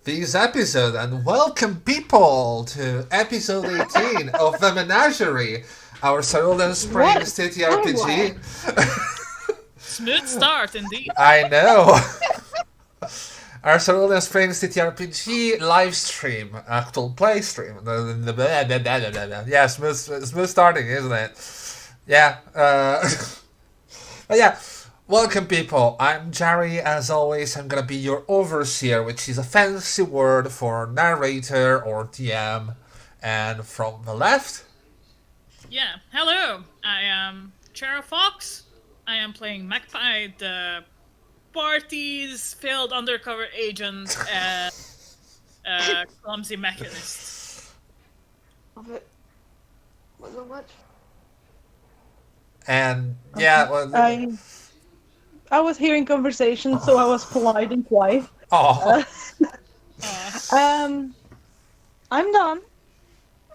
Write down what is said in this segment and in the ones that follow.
this episode, and welcome people to episode 18 of the Menagerie, our Cerulean Springs TTRPG. Smooth start, indeed. I know. Our Cerulean Springs TTRPG live stream, actual play stream. Yeah, smooth starting, isn't it? Yeah. But yeah. Welcome people, I'm Jerry. As always, I'm gonna be your overseer, which is a fancy word for narrator or DM. And from the left... Yeah, hello, I am Chera Fox. I am playing Magpie, the party's failed undercover agent and clumsy mechanist. Love it. Wasn't much. And yeah, well, I was hearing conversations, so I was polite and quiet. Oh. I'm done.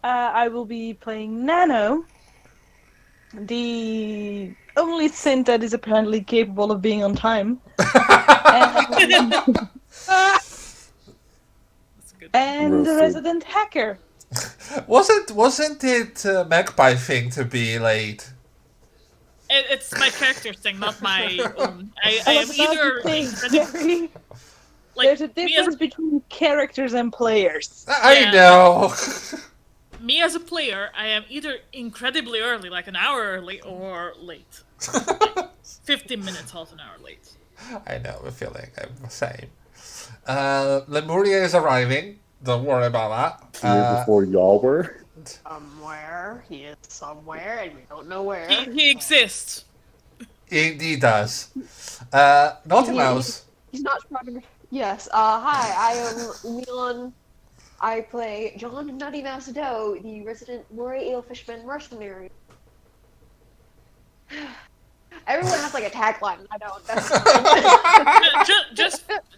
I will be playing Nano, the only synth that is apparently capable of being on time. And the resident hacker. Wasn't it Magpie thing to be late? It's my character thing, not my own. I am either... There's a difference between characters and players. I know. Me as a player, I am either incredibly early, like an hour early, or late. Like 15 minutes, half an hour late. I know, the feeling. I'm the same. Lemuria is arriving. Don't worry about that. Year before y'all were. Somewhere. He is somewhere, and we don't know where. He exists. He does. NaughtyMouse. He's not strong. Yes. Hi, I am Leon. I play John NaughtyMouse Doe, the resident Moray Eelfishman mercenary. Everyone has like a tagline. I don't. That's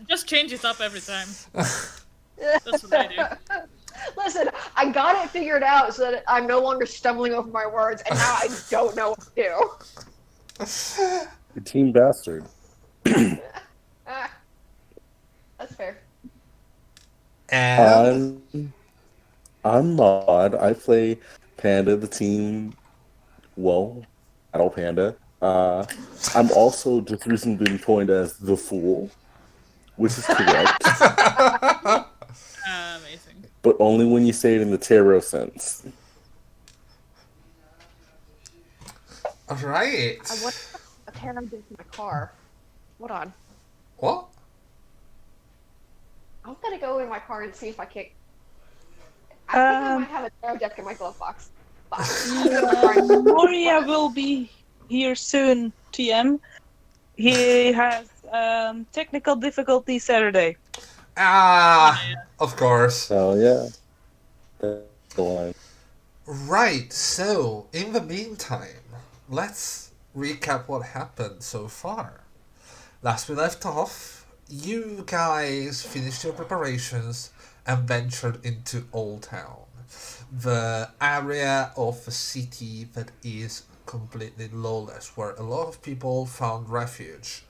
just change it up every time. That's what I do. Listen, I got it figured out so that I'm no longer stumbling over my words, and now I don't know what to do. You team bastard. That's fair. And I'm Maud. I play Panda, the team. Well, Adult Panda. I'm also just recently been coined as the Fool. which is correct, Amazing. but only when you say it in the tarot sense. Alright. I want a tarot deck in my car. Hold on. What? I'm gonna go in my car and see if I can. I think I might have a tarot deck in my glove box. Moria will be here soon, TM. He has technical difficulty Saturday. Of course. So yeah, that's the line. Right, so in the meantime, let's recap what happened so far. Last we left off, you guys finished your preparations and ventured into Oldtown, the area of the city that is completely lawless, where a lot of people found refuge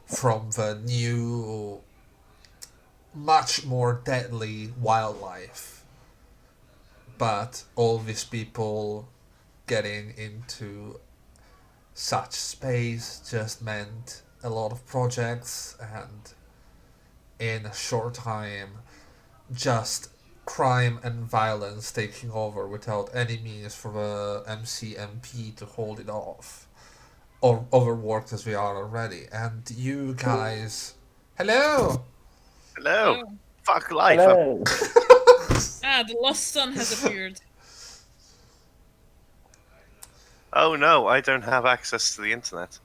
from the new, much more deadly wildlife. But all these people getting into such space just meant a lot of projects, and in a short time, just crime and violence taking over without any means for the MCMP to hold it off. Or overworked as we are already. And you guys... Hello! Hello. Oh. Fuck life. Hello. The lost son has appeared. Oh no, I don't have access to the internet.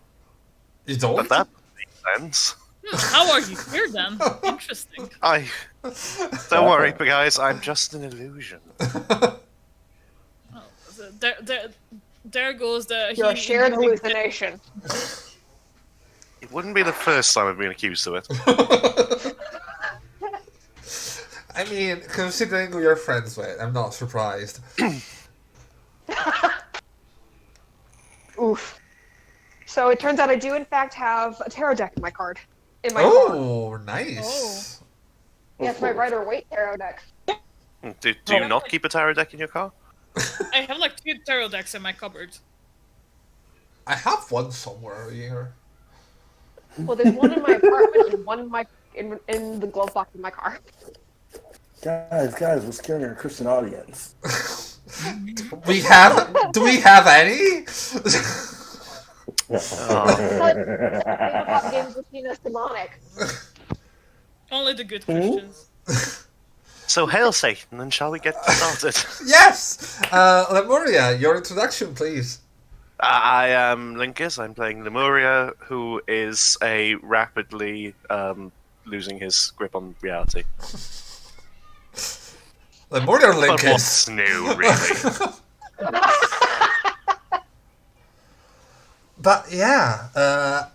You don't? But that makes sense. How are you here then? Interesting. Don't worry, guys. I'm just an illusion. Oh, there goes the. You're a shared hallucination. It wouldn't be the first time I've been accused of it. I mean, considering who you're friends with, I'm not surprised. Oof. So it turns out I do in fact have a tarot deck in my car. Oh, nice. Yes, my Rider-Waite tarot deck. Do you not keep a tarot deck in your car? I have like 2 tarot decks in my cupboard. I have one somewhere here. Well, there's one in my apartment and one in the glove box in my car. Guys, we're scaring our Christian audience. Do we have any? Games between us demonic. Only the good Christians. So hail Satan, and shall we get started? Yes! Lemuria, your introduction, please. I am Linkus. I'm playing Lemuria, who is a rapidly losing his grip on reality. Lemuria or But Linkus? what's new, really? But yeah,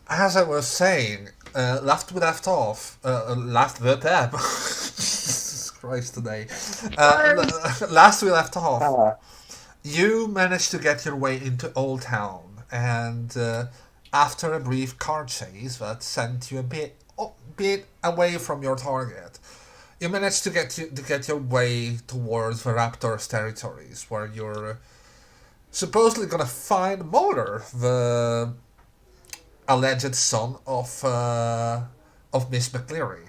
as I was saying, last we left off, Jesus Christ today. Last we left off, you managed to get your way into Oldtown, and after a brief car chase that sent you a bit away from your target, you managed to get your way towards the Raptor's territories, where you're supposedly gonna find Mauler, the alleged son of Miss McCleary,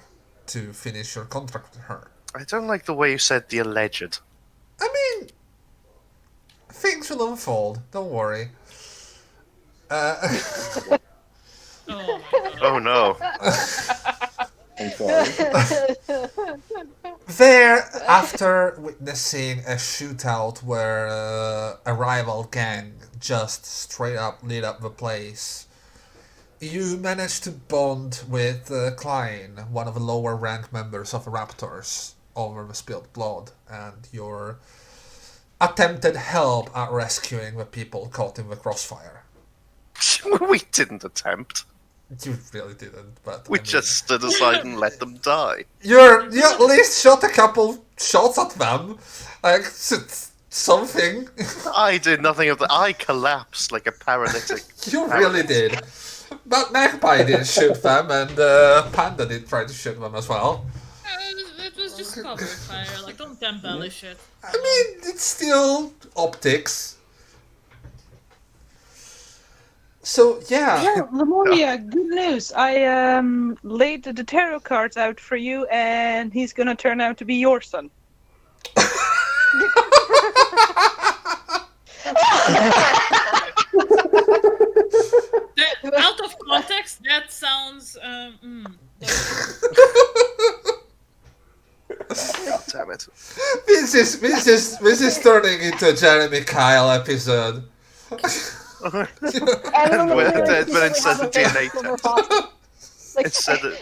to finish your contract with her. I don't like the way you said the alleged. I mean, things will unfold. Don't worry. Oh my god. Oh no. I'm sorry. There, after witnessing a shootout where a rival gang just straight up lit up the place, you managed to bond with Klein, one of the lower rank members of the Raptors, over the spilled blood and your attempted help at rescuing the people caught in the crossfire. We didn't attempt. You really didn't, but We just stood aside and let them die. You at least shot a couple shots at them, like something. I did nothing of that. I collapsed like a paralytic. You really did. But Magpie did shoot them, and Panda did try to shoot them as well. It was just cover fire. Like, don't embellish it. I mean, it's still optics. So yeah, Well, Lemuria, good news. I laid the tarot cards out for you, and he's gonna turn out to be your son. Out of context, that sounds. God damn it. this is turning into a Jeremy Kyle episode. Annabelle But clearly instead has a of thing DNA for silver foxes. Like, Instead of-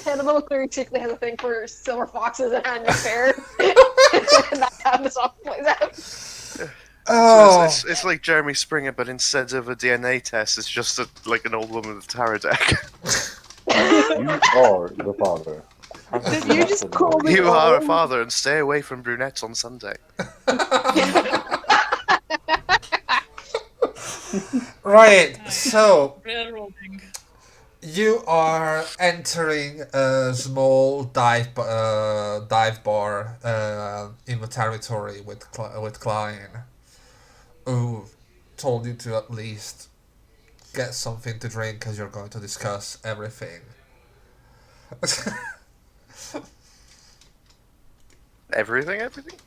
Annabelle clearly has a thing for silver foxes and Anya Fair. And that's how the song plays out. Oh, It's like Jeremy Springer, but instead of a DNA test, it's just like an old woman with a tarot deck. You are the father. Did you just call me You are a old? father, and stay away from brunettes on Sunday. right. So Railroading. you are entering a small dive bar in the territory with Klein, who told you to at least get something to drink as you're going to discuss everything. Everything? Everything.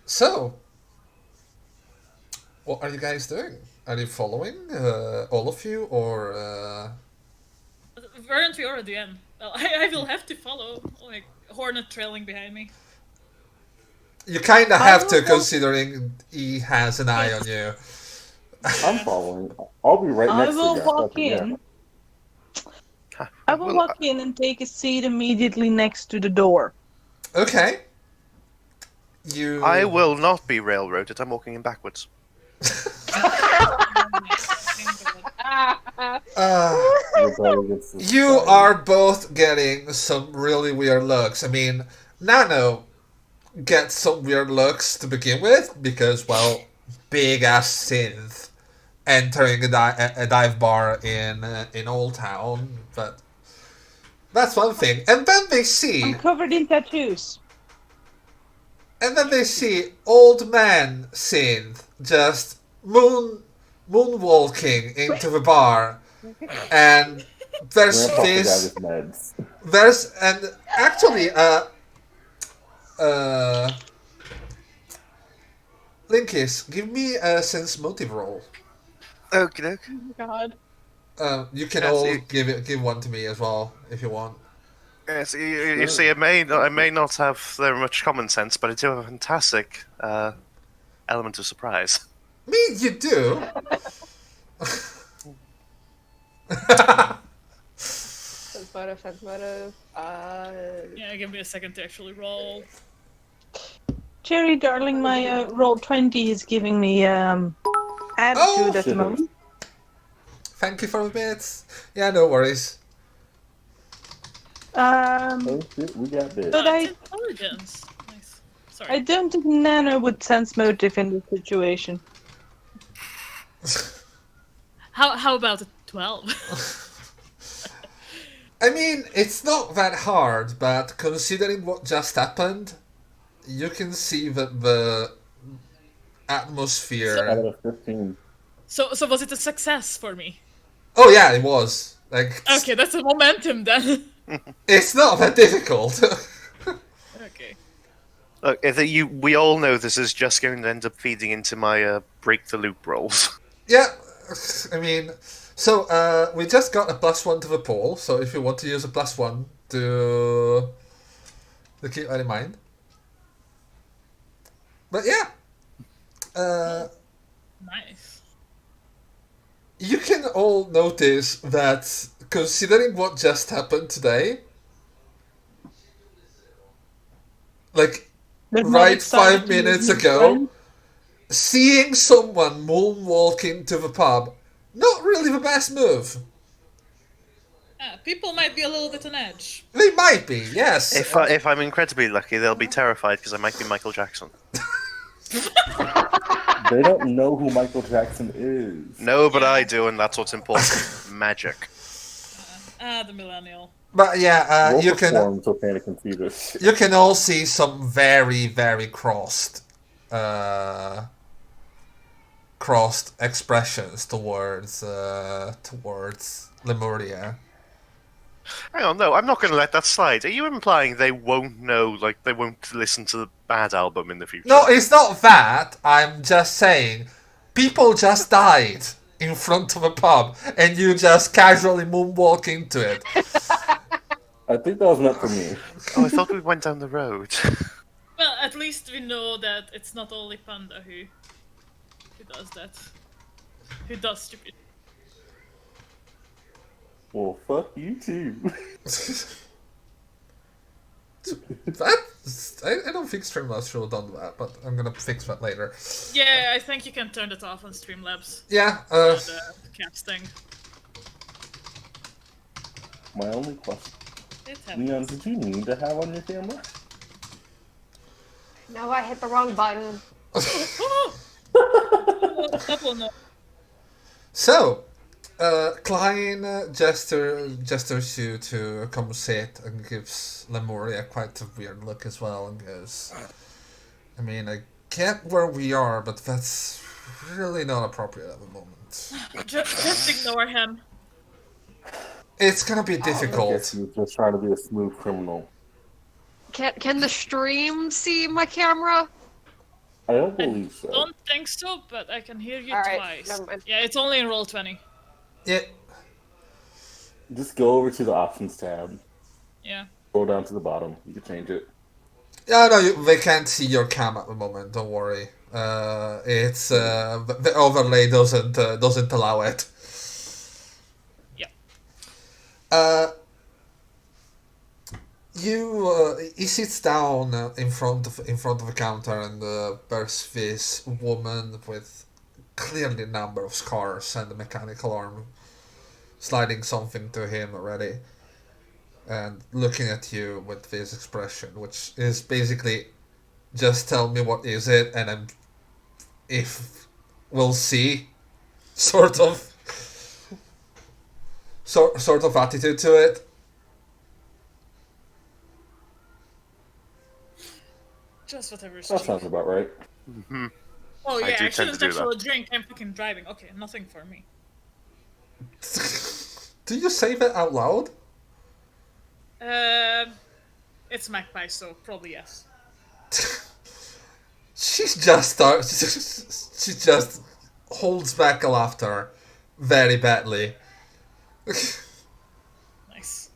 So, what are you guys doing? Are you following all of you, or Weren't we already in? Well, I will have to follow, like, Hornet trailing behind me. you kind of have to, will- considering he has an eye on you? I'm following. I'll be right I next to will you. walk Yeah. in. I will walk in and take a seat immediately next to the door. Okay. You. I will not be railroaded. I'm walking in backwards. Rebellion against You society. are both getting some really weird looks. I mean, Nano gets some weird looks to begin with because, well, big ass synth entering a dive bar in Oldtown, but that's one thing. And then they see, I'm covered in tattoos. old man synth just moonwalking into the bar, and there's Grandpa forgot this. his meds. There's and actually Linkis, give me a sense motive roll. Okay. God. You can Yes, all you- give one to me as well if you want. Yes, you see, I may not have very much common sense, but I do have a fantastic element of surprise. Me, you do. Sense motive. Yeah, give me a second to actually roll. Cherry, darling, my roll 20 is giving me attitude at the shit. moment. Thank you for the bits. Yeah, no worries. Oh shit, we got this. But It's intelligence. Nice. Sorry. I don't think Nano would sense motive in this situation. How about a 12? I mean, it's not that hard, but considering what just happened, you can see that the atmosphere. Out of 15. So was it a success for me? Oh yeah, it was. Like, Okay, that's a momentum then. it's not that difficult. Okay. Look, we all know this is just going to end up feeding into my break the loop rolls. Yeah, I mean, so we just got a +1 to the poll, so if you want to use a +1 to keep that in mind. But yeah, Nice. you can all notice that considering what just happened today, like But right not excited 5 to meet minutes new ago, friends. seeing someone moonwalking to the pub, not really the best move. People might be a little bit on edge. They might be, yes. If I'm incredibly lucky, they'll be terrified because I might be Michael Jackson. They don't know who Michael Jackson is. No, but I do, and that's what's important. Magic. The millennial. But yeah, Roll you for can form so Panda can see this. you can all see some very very crossed star-crossed expressions towards Lemuria. Hang on, no, I'm not going to let that slide. Are you implying they won't know, like, they won't listen to the bad album in the future? No, it's not that. I'm just saying, people just died in front of a pub, and you just casually moonwalk into it. I think that was meant for me. Oh, I thought we went down the road. Well, at least we know that it's not only Panda who does that. Who does stupid. Well, fuck you too. I don't think Streamlabs should have done that, but I'm gonna fix that later. Yeah, I think you can turn it off on Streamlabs. Yeah, The caps thing. My only question, It happens. Leon, did you need to have on your camera? No, I hit the wrong button. Double no. So, Klein gestures you to come sit and gives Lemuria quite a weird look as well and goes, I mean, I get where we are, but that's really not appropriate at the moment. Just ignore him. It's gonna be I guess difficult. he was just trying to be a smooth criminal. Can the stream see my camera? I don't believe so. Don't think so, but I can hear you Alright, twice. never mind. Yeah, it's only in Roll20. Yeah, Just go over to the options tab. Yeah. Scroll down to the bottom. You can change it. yeah, no, they can't see your cam at the moment. Don't worry. It's the overlay doesn't allow it. Yeah. He sits down in front of a counter, and there's this woman with clearly a number of scars and a mechanical arm, sliding something to him already, and looking at you with this expression, which is basically, just tell me what is it, and if we'll see, sort of attitude to it. Just whatever's That cheap. sounds about right. Oh I yeah, do I tend shouldn't to do actually drink. I'm fucking driving. Okay, nothing for me. Do you say that out loud? It's Magpie, so probably yes. She just holds back a laughter very badly. Nice.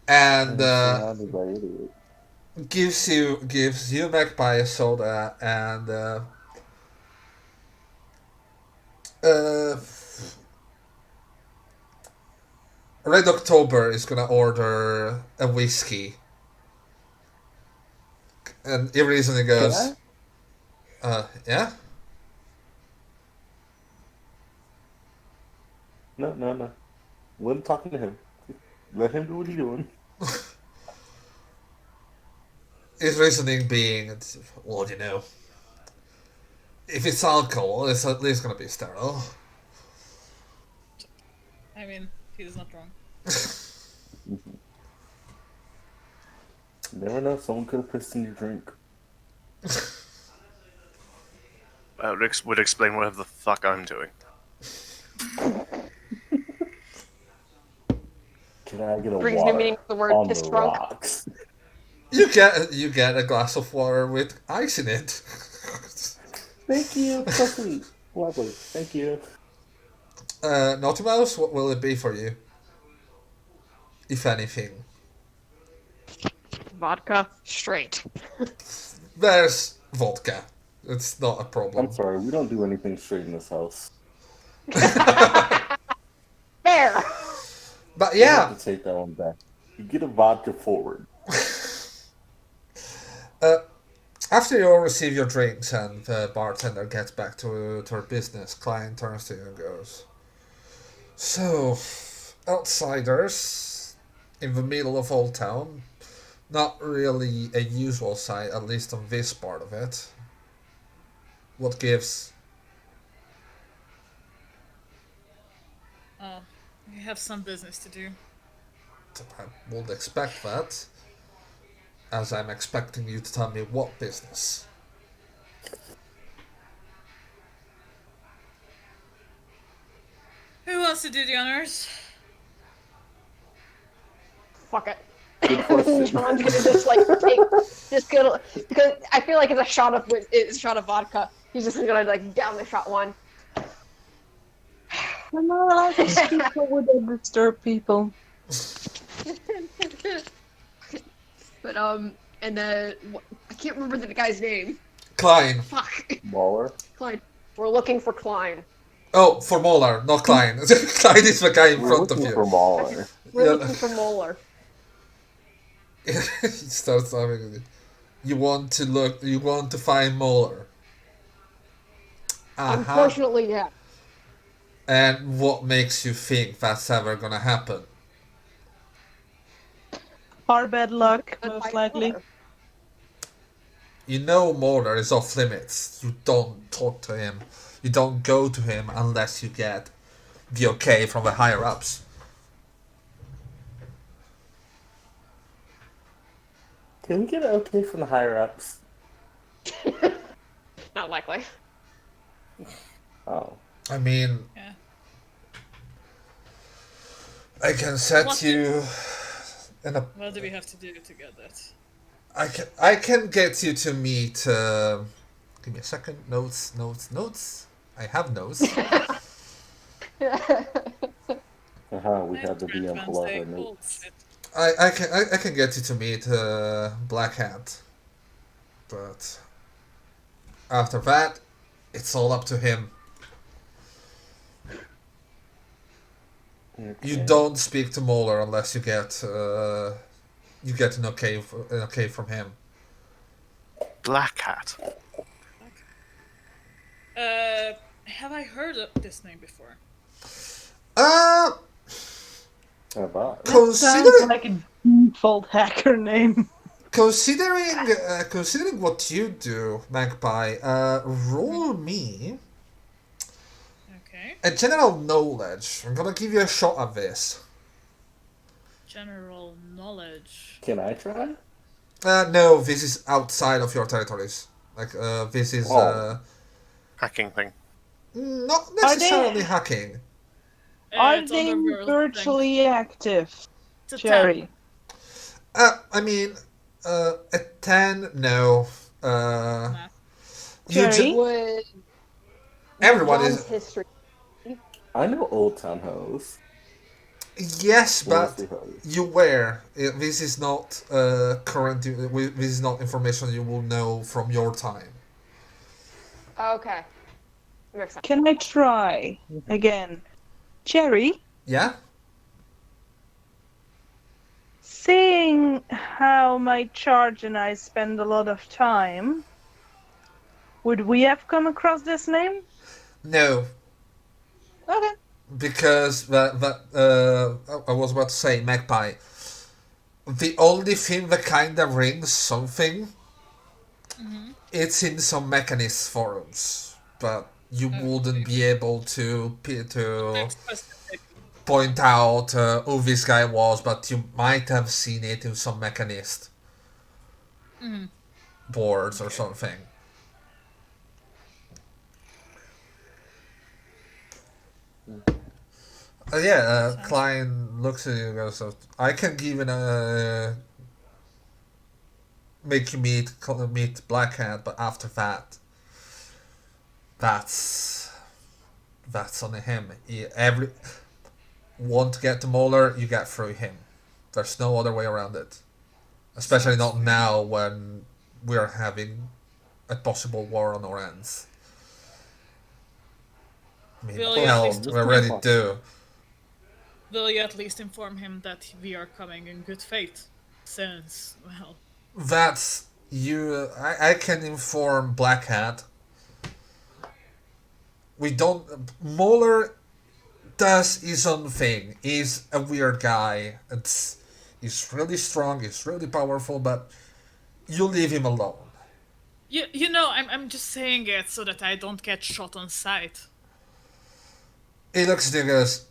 And Surrounded by idiots. gives you Magpie a soda, and Red October is gonna order a whiskey, and he reasonably goes, yeah. No. Let him talk to him. Let him do what he's doing. His reasoning being, well, you know, if it's alcohol, it's at least gonna be sterile. I mean, he's not wrong. Never know, someone could have pissed in your drink. Would explain whatever the fuck I'm doing. Can I get a Brings new water meaning to the word on piss the drunk. rocks? You get a glass of water with ice in it. Thank you, so sweet. Lovely, thank you. NaughtyMouse, what will it be for you? If anything. Vodka straight. There's vodka. It's not a problem. I'm sorry, we don't do anything straight in this house. Fair. But You yeah, have to take that one back. You get a vodka forward. after you all receive your drinks and the bartender gets back to her business, Klein turns to you and goes, so, outsiders in the middle of Oldtown, not really a usual sight, at least on this part of it. What gives? Oh, we have some business to do. I would expect that. as I'm expecting you to tell me what business. Who wants to do the honors? Fuck it. Good question. John's gonna just like take, just gonna, because I feel like it's a shot of vodka. He's just gonna like down the shot one. I'm not allowed to speak forward and disturb people. But and I can't remember the guy's name. Klein. Fuck. Mauler. Klein. We're looking for Klein. Oh, for Mauler, not Klein. Klein is the guy in We're front of looking you. for Mauler. We're Yeah. looking for Mauler. He starts talking with you. You want to find Mauler. Unfortunately, yeah. And what makes you think that's ever gonna happen? Our bad luck, But most by likely. Mauler. You know Mauler is off limits. You don't talk to him. You don't go to him unless you get the okay from the higher ups. Can we get an okay from the higher ups? Not likely. Oh. I mean, Yeah. I can set What you in a. What do we have to do to get that? I can get you to meet. Give me a second. Notes. I have notes. We have the DM pull out our notes. Bullshit. I can get you to meet Black Hat, but after that, it's all up to him. Okay. You don't speak to Mauler unless you get an okay from him. Black Hat. Have I heard of this name before? Uh, How about? Sounds considering like a default hacker name. considering what you do, Magpie, roll me Okay. a general knowledge. I'm gonna give you a shot at this. General knowledge. Can I try? No, this is outside of your territories. Like, this is Oh. Hacking thing. not Are necessarily they- hacking. Are It's they underworld virtually active, thing. It's a Cherry? I mean, a 10, no. Nah. You Cherry? Would everyone John's is. history. I know Oldtown host. Yes, but Mostly host. you were. This is not current. This is not information you will know from your time. Okay. Makes sense. Can I try again? Cherry, Yeah? seeing how my charge and I spend a lot of time, would we have come across this name? No, Okay. because I was about to say Magpie. The only thing that kind of rings something, it's in some mechanist forums, but you wouldn't be able to Specific. point out who this guy was, but you might have seen it in some mechanist boards or something. Klein looks at you and goes, I can give an make you meet Black Hat, but after that, that's on him. Want to get to Mauler, you get through him. There's no other way around it. Especially not now when we're having a possible war on our hands. I mean, Will you at hell, least we're ready to. Will you at least inform him that we are coming in good faith? Since, well, That's you. I can inform Black Hat. We don't. Mauler does his own thing. He's a weird guy. He's really strong. He's really powerful. But you leave him alone. you know, I'm just saying it so that I don't get shot on sight. He looks at you and goes,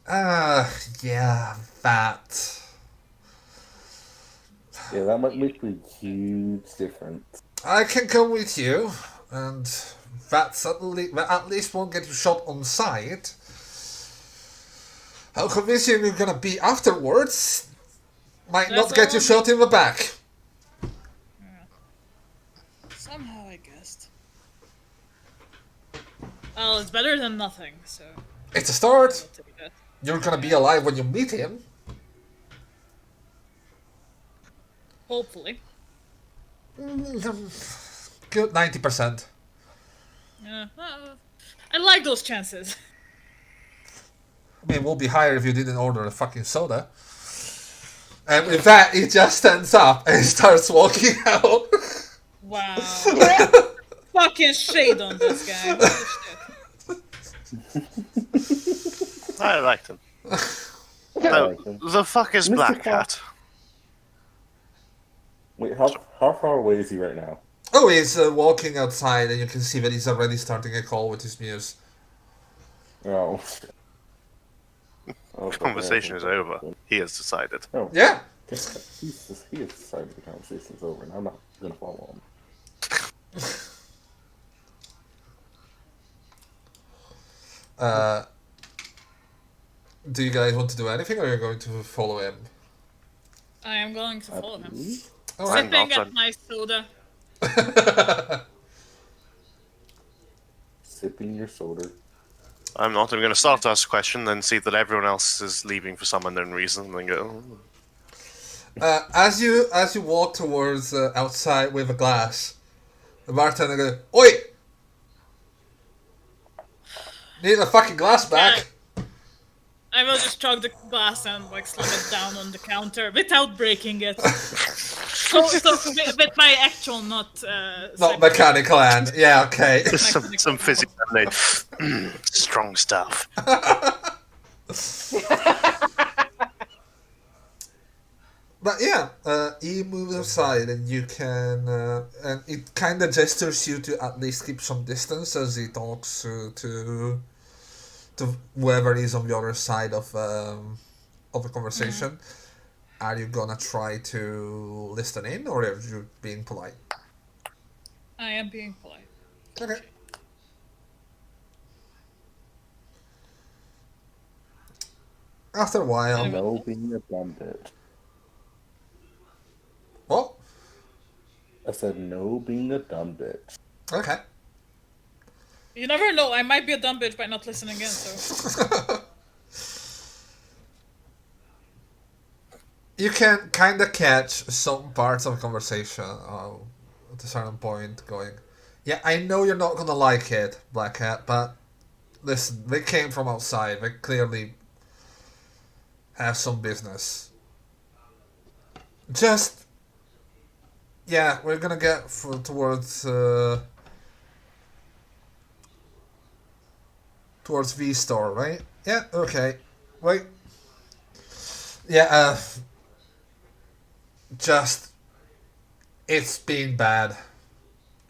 yeah, that. Yeah, that might make a huge difference. I can come with you, and that at least won't get you shot on sight. How convincing you're gonna be afterwards might That's not get you all shot in the back. Somehow I guessed. Well, it's better than nothing, so It's a start. I'll take that. You're gonna be alive when you meet him. Hopefully. Good 90%. Yeah. I like those chances. I mean, it will be higher if you didn't order a fucking soda. And with that, he just stands up and starts walking out. Wow. Fucking shade on this guy. Holy shit. I liked him. The fuck is Mr. Black Fox. Hat? Wait, how far away is he right now? Oh, he's walking outside, and you can see that he's already starting a call with his muse. Oh. Oh, Conversation is over. He has decided. Oh, Yeah. he has decided the conversation's over, and I'm not gonna follow him. Do you guys want to do anything, or are you going to follow him? I am going to follow him. All right. Sipping not at my soda. Sipping your soda. I'm not. I'm going to start to ask a question, then see that everyone else is leaving for some unknown reason, and then go. As you walk towards outside with a glass, the bartender goes, "Oi! Need a fucking glass back." I will just chug the glass and like slam it down on the counter without breaking it. so with my actual Not psychic- mechanical hand. Yeah, okay. some physical lemonade. Strong stuff. But yeah, he moves aside, and you can, and it kind of gestures you to at least keep some distance as he talks to whoever is on the other side of the conversation. Are you gonna try to listen in, or are you being polite? I am being polite. Okay. After a while, No being a dumb bitch. what? I said no being a dumb bitch. Okay. You never know. I might be a dumb bitch by not listening in. So You can kind of catch some parts of the conversation at a certain point going, yeah, I know you're not going to like it, Black Hat, but listen, they came from outside. They clearly have some business. Just, yeah, we're going to get towards V-Store, right? Yeah, okay. Wait. Yeah, just, it's been bad.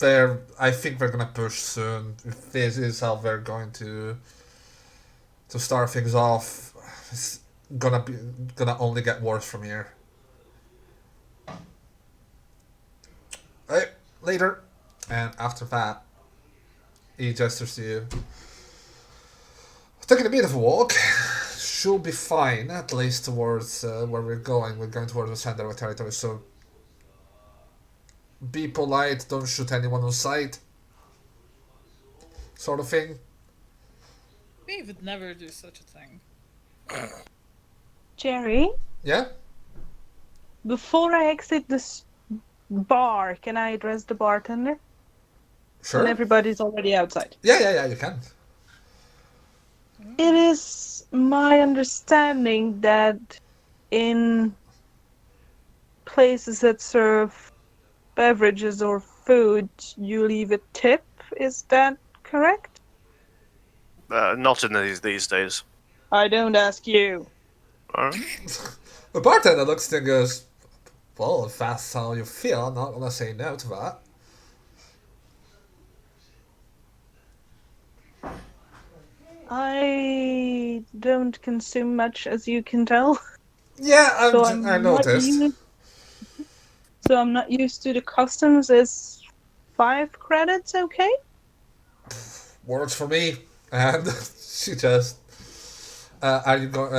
I think they're gonna push soon. If this is how they're going to start things off, it's gonna only get worse from here. Right, later, and after that, he gestures to you. Taking a bit of a walk. Should be fine, at least towards where we're going. We're going towards the center of the territory, so be polite, don't shoot anyone on sight. Sort of thing. we would never do such a thing. Jerry, Yeah? before I exit this bar, can I address the bartender? Sure. When everybody's already outside. Yeah, you can. It is my understanding that in places that serve beverages or food, you leave a tip. Is that correct? Not in these days. I don't ask you. The bartender looks and goes, well, if that's how you feel, I'm not gonna say no to that. I don't consume much, as you can tell. Yeah, So I noticed. So I'm not used to the customs. Is 5 credits okay? Works for me. And she just. Are you going?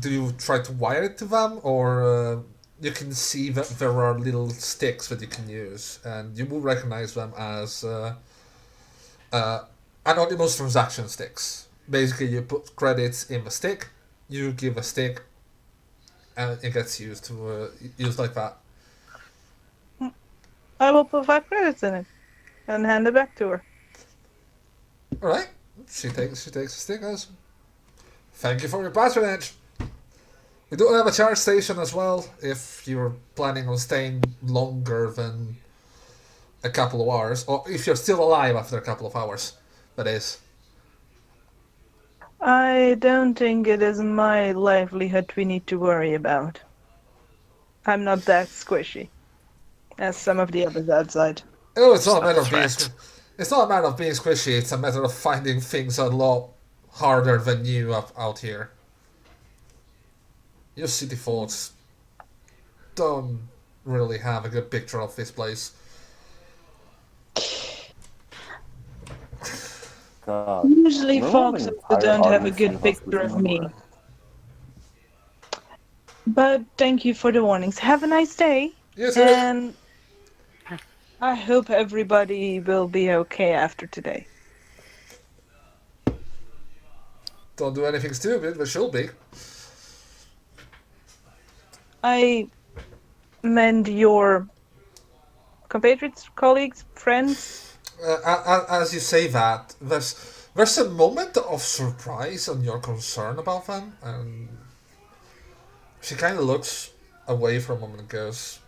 Do you try to wire it to them, or you can see that there are little sticks that you can use, and you will recognize them as anonymous transaction sticks. Basically, you put credits in the stick, you give a stick, and it gets used like that. I will put 5 credits in it and hand it back to her. All right. She takes a stick as. Thank you for your patronage. We do have a charge station as well, if you're planning on staying longer than a couple of hours, or if you're still alive after a couple of hours, that is. I don't think it is my livelihood we need to worry about. I'm not that squishy as some of the others outside. Oh, it's not a not matter a of being. threat. It's not a matter of being squishy. It's a matter of finding things a lot harder than you out here. You city folks don't really have a good picture of this place. God. Usually Remember folks when the also entire don't have a audience good of us was picture of in me. Mauler? But thank you for the warnings. Have a nice day. You too. And I hope everybody will be okay after today. Don't do anything stupid, but she'll be. I meant your compatriots, colleagues, friends. As you say that, there's a moment of surprise on your concern about them, and she kind of looks away for a moment and goes,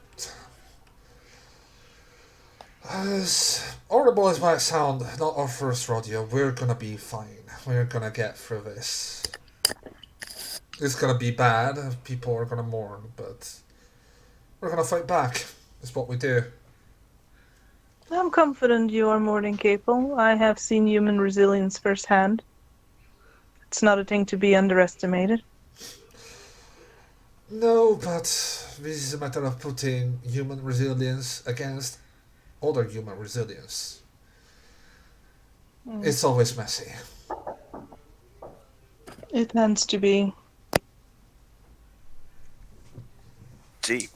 as horrible as might sound, not our first rodeo. We're gonna be fine. We're gonna get through this. It's gonna be bad. People are gonna mourn, but we're gonna fight back. It's what we do. I'm confident you are more than capable. I have seen human resilience firsthand. It's not a thing to be underestimated. No, but this is a matter of putting human resilience against other human resilience. It's always messy. It tends to be. Deep.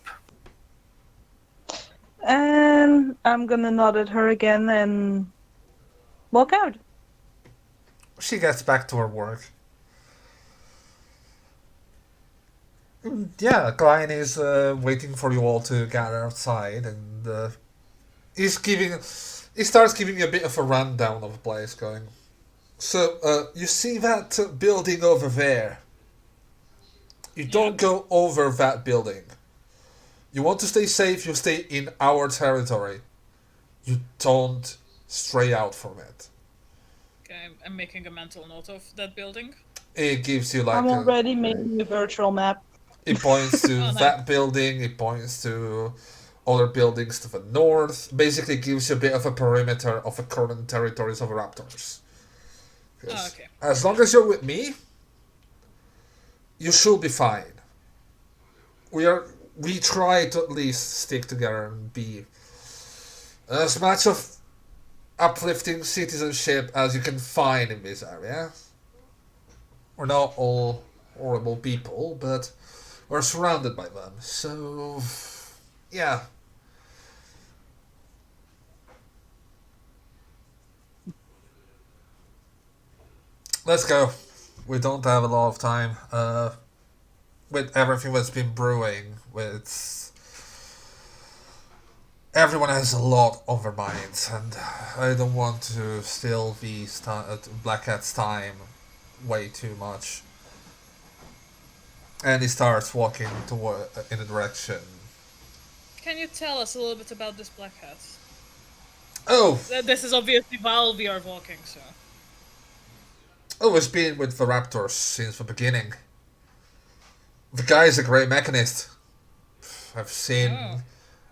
And I'm gonna nod at her again and walk out. She gets back to her work. Yeah, Klein is waiting for you all to gather outside, and he starts giving you a bit of a rundown of the place, going. So, you see that building over there? You don't go over that building. You want to stay safe, you stay in our territory. You don't stray out from it. Okay, I'm making a mental note of that building. It gives you like I'm already making a virtual map. it points to Oh, nice. that building, it points to other buildings to the north. Basically gives you a bit of a perimeter of the current territories of Raptors. Oh, okay. As long as you're with me, you should be fine. We try to at least stick together and be as much of uplifting citizenship as you can find in this area. We're not all horrible people, but we're surrounded by them. So, yeah. Let's go. We don't have a lot of time. With everything that's been brewing, everyone has a lot on their minds, and I don't want to steal Black Cat's time way too much. And he starts walking in a direction. Can you tell us a little bit about this black hat? Oh, This is obviously while we are walking, so. It's been with the Raptors since the beginning. The guy is a great mechanist. I've seen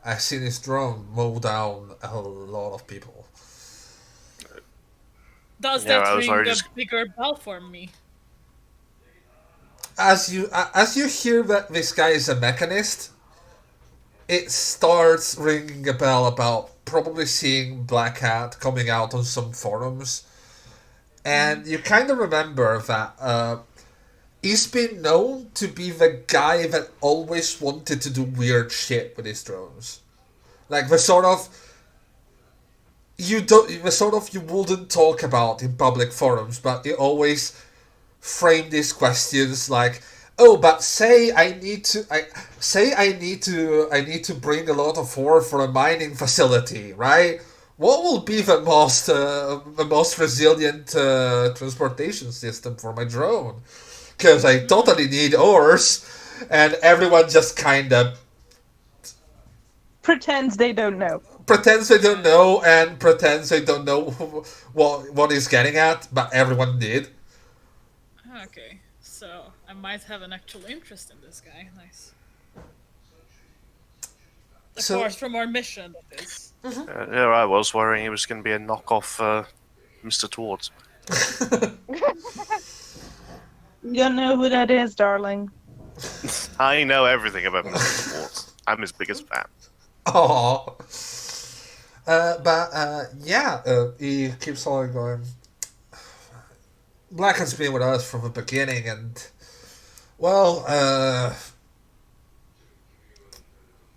his drone mow down a lot of people. Does Yeah, I that was ring a already just- bigger bell for me? As you hear that this guy is a mechanist, it starts ringing a bell about probably seeing Black Hat coming out on some forums. And you kind of remember that he's been known to be the guy that always wanted to do weird shit with his drones. Like the sort of you wouldn't talk about in public forums, but he always framed these questions like, oh, but say I need to bring a lot of ore for a mining facility, right? What will be the most resilient transportation system for my drone? Because I totally need ores, and everyone just kind of Pretends they don't know. pretends they don't know and pretends they don't know what he's getting at, but everyone did. Okay, so I might have an actual interest in this guy. Nice. Of So- course, from our mission, that is. Here I was worrying it was going to be a knockoff Mr. Towards. You know who that is, darling. I know everything about Mr. Towards. I'm his biggest fan. Aww. He keeps on going. Black has been with us from the beginning, and well,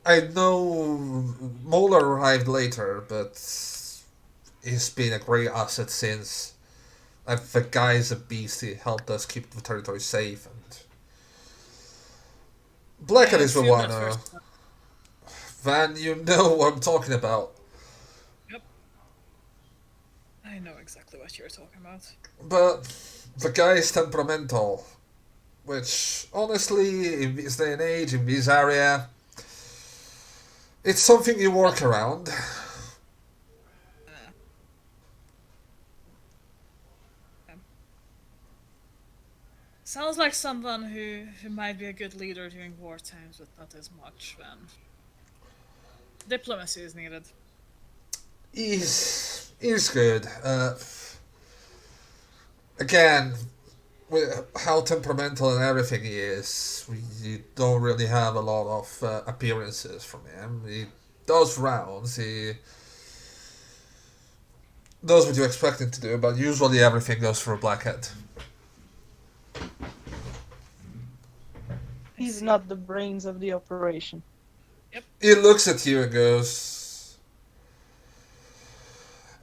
I know Mauler arrived later, but he's been a great asset since. The guy's a beast. He helped us keep the territory safe, and Blackhead is the assume one. that first. Van, you know what I'm talking about. Yep. I know exactly what you're talking about. But the guy is temperamental, which honestly, in this day and age, in this area, it's something you work around. Sounds like someone who might be a good leader during war times, but not as much when diplomacy is needed. He's good. Again, with how temperamental and everything he is, we don't really have a lot of appearances from him. He does rounds. He does what you expect him to do, but usually everything goes for a Blackhead. He's not the brains of the operation. He looks at you and goes,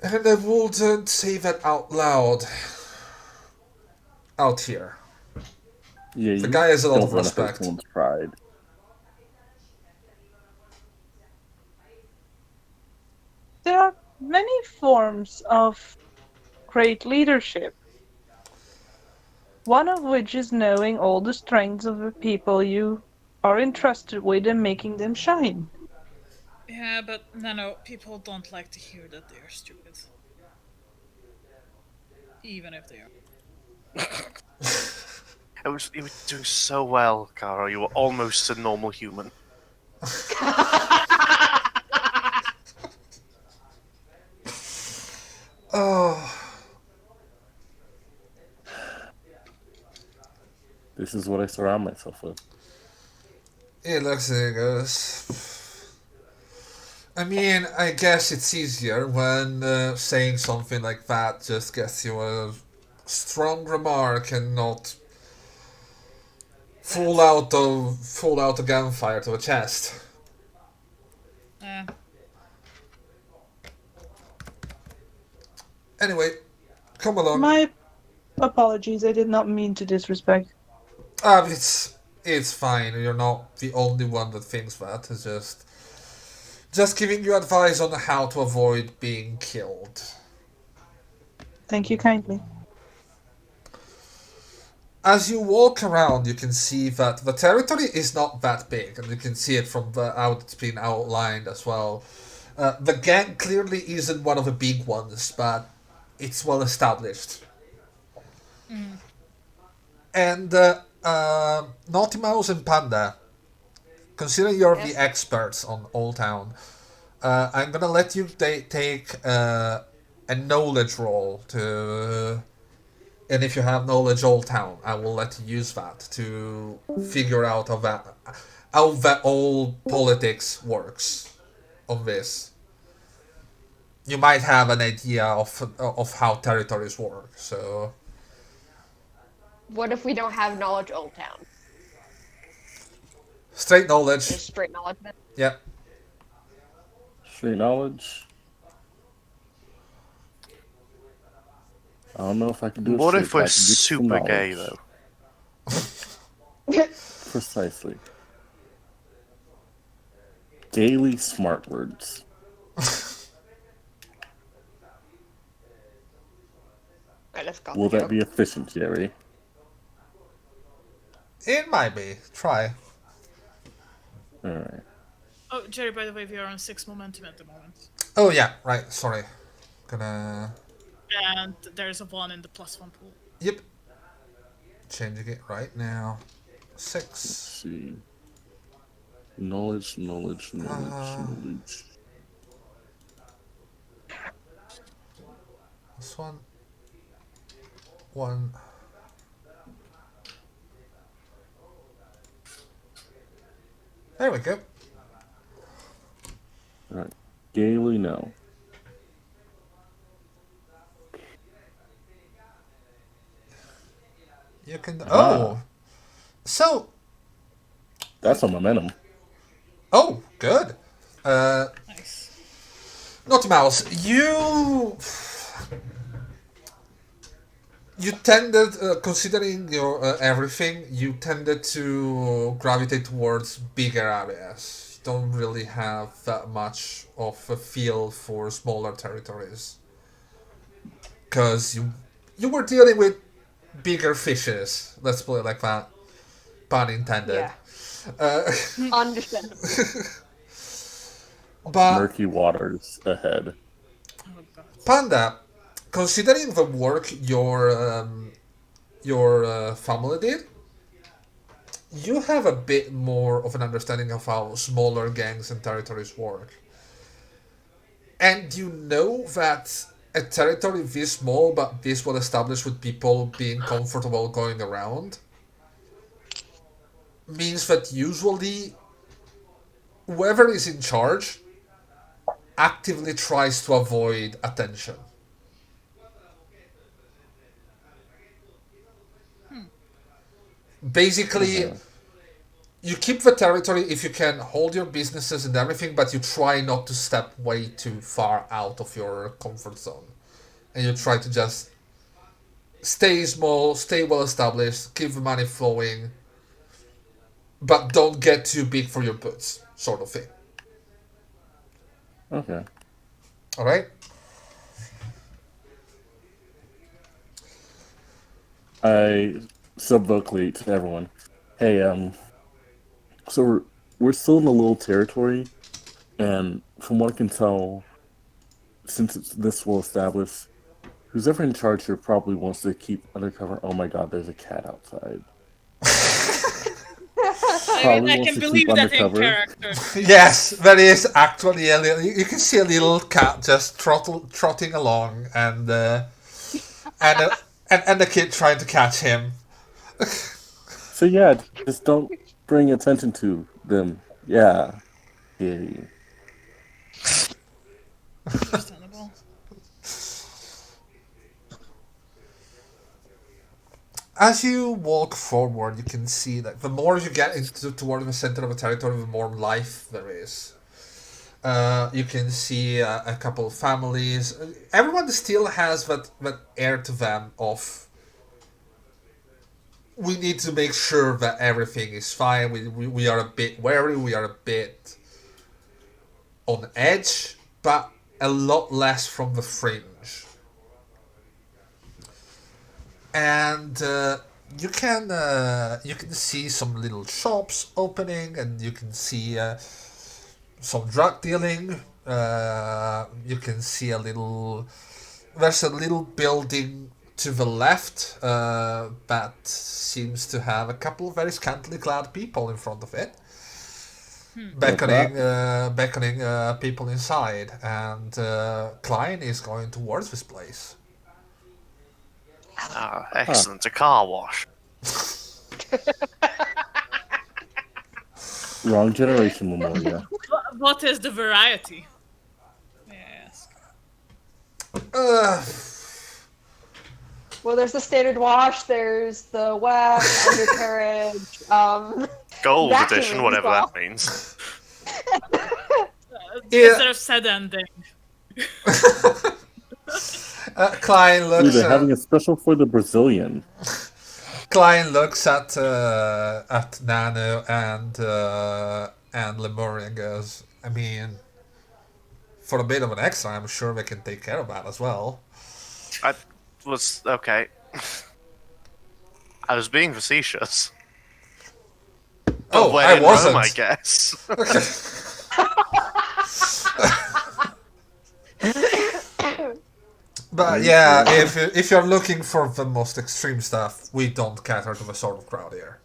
and I wouldn't say that out loud out here. Yeah, The you guy has a lot don't of want to hurt respect. someone's pride. There are many forms of great leadership. One of which is knowing all the strengths of the people you are entrusted with and making them shine. Yeah, but no, people don't like to hear that they are stupid. Even if they are. You were doing so well, Caro. You were almost a normal human. Oh, This is what I surround myself with. he looks at it and goes, I mean, I guess it's easier when saying something like that just gets you a strong remark and not full out a gunfire to a chest. Anyway, come along. My apologies, I did not mean to disrespect. It's fine. You're not the only one that thinks that. It's just giving you advice on how to avoid being killed. Thank you kindly. As you walk around, you can see that the territory is not that big, and you can see it from how it's been outlined as well. The gang clearly isn't one of the big ones, but it's well established. And NaughtyMouse and Panda, considering you're Yes. the experts on Oldtown, I'm gonna let you take a knowledge roll to. And if you have knowledge Oldtown, I will let you use that to figure out how the whole politics works on this. You might have an idea of how territories work. So What if we don't have knowledge Oldtown? straight knowledge. Just straight knowledge. Yeah. Street knowledge. I don't know if I can do it. What straight, if but I we're can get you some super gay, knowledge. though? Precisely. Daily smart words. I just got Will the that joke. be efficient, Jerry? It might be. Try. All right. Oh, Jerry, by the way, we are on 6 momentum at the moment. Oh yeah, right. Sorry. Gonna. And there's a 1 in the +1 pool. Yep. Changing it right now. Let's 6. see. Knowledge. This one. 1. There we go. All right. Gaily, no. You can. Ah. Oh. So. That's a momentum. Oh, good. Nice. NaughtyMouse, you tended, considering your everything, you tended to gravitate towards bigger areas. You don't really have that much of a feel for smaller territories, because you were dealing with bigger fishes. Let's put it like that. Pun intended. Yeah. Uh, Understandable. but Murky waters ahead. Oh, God. Panda, considering the work your family did, you have a bit more of an understanding of how smaller gangs and territories work. And you know that a territory this small but this well established with people being comfortable going around means that usually whoever is in charge actively tries to avoid attention. Basically, Okay. you keep the territory if you can, hold your businesses and everything, but you try not to step way too far out of your comfort zone. And you try to just stay small, stay well established, keep the money flowing, but don't get too big for your boots, sort of thing. Okay. Alright? I subvocate to everyone. Hey, so we're still in a little territory, and from what I can tell, since it's this well established, who's ever in charge here probably wants to keep undercover. Oh my God, there's a cat outside. I Probably can wants to believe keep that in undercover. character. Yes, there is actually a little. You can see a little cat just trotting along, and the kid trying to catch him. So yeah, just don't bring attention to them. Yeah. Yeah. Understandable. As you walk forward, you can see that the more you get toward the center of a territory, the more life there is. You can see a couple of families. Everyone still has that air to them of we need to make sure that everything is fine. We are a bit wary, we are a bit on edge, but a lot less from the fringe. And you can see some little shops opening, and you can see some drug dealing. You can see there's a little building to the left that seems to have a couple of very scantily clad people in front of it, beckoning people inside. And Klein is going towards this place. Ah, excellent. A car wash. Wrong generation, Lemuria. What is the variety? Yes. Uh, Well, there's the standard wash, there's the wax, undercarriage, Gold vacuuming edition, whatever stuff. that means. Yeah. Instead of said ending. Klein Ooh, looks. they're having a special for the Brazilian. Klein looks at Nano and Lemuria and goes, I mean, for a bit of an extra, I'm sure we can take care of that as well. I was okay. I was being facetious. Oh, when I in wasn't. Rome, I guess. But yeah, if you're looking for the most extreme stuff, we don't cater to the sort of crowd here.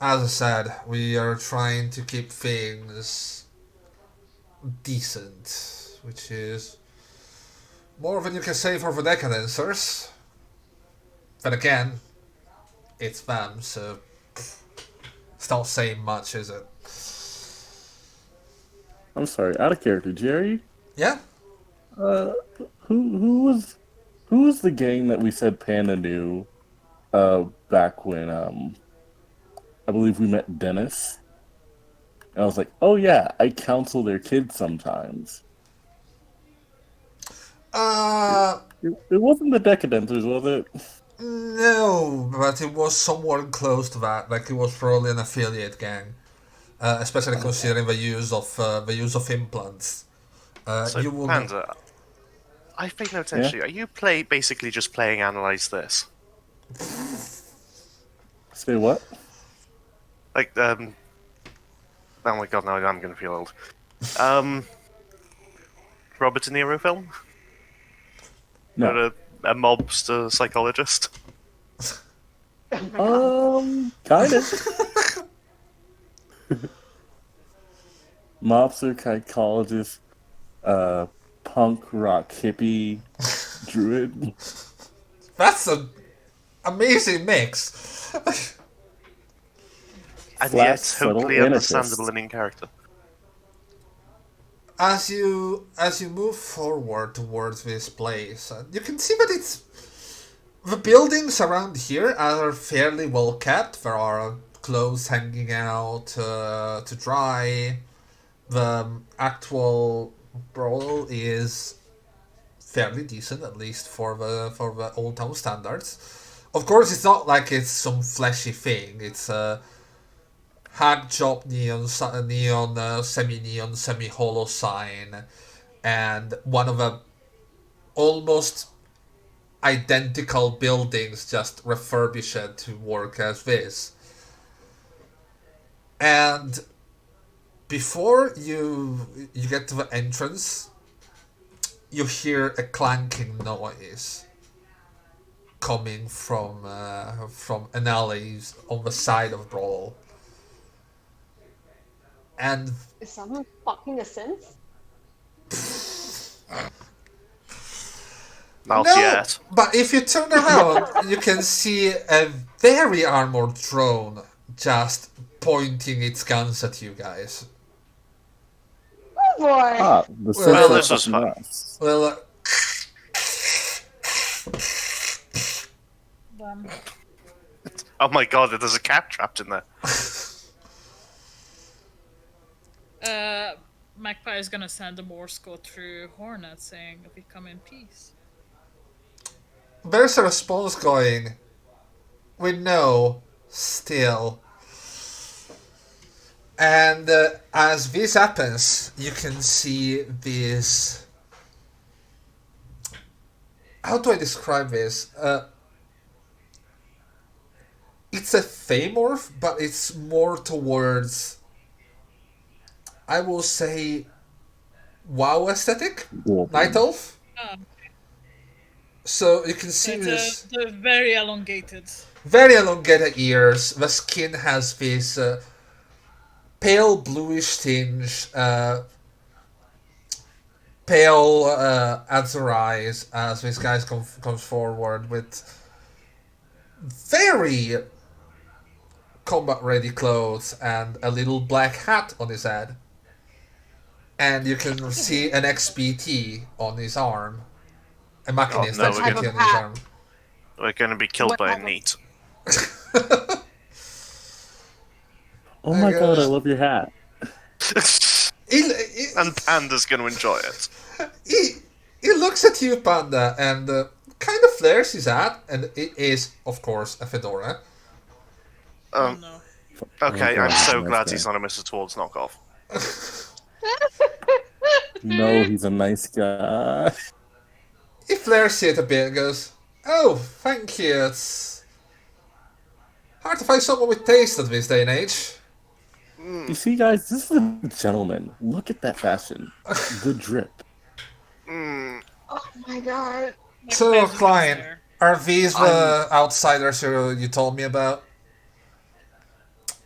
As I said, we are trying to keep things decent, which is more than you can say for the decadencers. But again, it's them, so it's not saying much, is it? I'm sorry, out of character, Jerry. Yeah? Uh, who was the gang that we said Panda knew? Back when I believe we met Dennis. And I was like, oh yeah, I counsel their kids sometimes. It wasn't the Decadenters, was it? No, but it was somewhat close to that. Like it was probably an affiliate gang, especially considering the use of implants. So, You will Panda, I paid no attention. Yeah? Are you basically just playing Analyze This? Say what? Like, oh my god, now I'm gonna feel old. Robert De Niro film? No. Or a mobster psychologist? Kind of. Mobster, psychologist, punk rock hippie, druid. That's an amazing mix. And Flat, yet subtle totally anarchist. understandable and in character. As you move forward towards this place, you can see that it's the buildings around here are fairly well kept. There are clothes hanging out to dry. The actual brawl is fairly decent, at least for the Oldtown standards. Of course, it's not like it's some fleshy thing. It's a hard job neon, semi-neon, semi-hollow sign, and one of the almost identical buildings just refurbished to work as this. And before you get to the entrance, you hear a clanking noise coming from an alley on the side of Brawl. And Is someone fucking a synth? Not no, yet. but if you turn around, you can see a very armored drone just pointing its guns at you guys. Oh boy! Ah, the Well, central this was fucking fun. us. Well, Oh my god, there's a cat trapped in there. Magpie is gonna send a Morse code through Hornet saying, "We come in peace." there's a response going, we know, still. And as this happens, you can see this. How do I describe this? It's a Thamorph, but it's more towards, I will say, WoW aesthetic. Cool. Night Elf. Oh, So you can see it's this the very elongated. very elongated ears. The skin has this pale bluish tinge, pale azure eyes as this guy comes forward with very combat-ready clothes and a little black hat on his head. And you can see an XPT on his arm. A machinist no, XPT we're on gonna- his arm. We're going to be killed What by a type of- neat. Oh my guess- god, I love your hat. And Panda's going to enjoy it. He looks at you, Panda, and kind of flares his hat, and it is, of course, a fedora. Oh no. Okay, Oh, I'm God, so nice glad guy. he's not a Mr. Towards knockoff. No, he's a nice guy. He flares it a bit and goes, "Oh, thank you. It's hard to find someone with taste at this day and age." You see, guys, this is a gentleman. Look at that fashion. The drip. Oh my god. So, Magpie's Klein, there. are these the outsiders you told me about?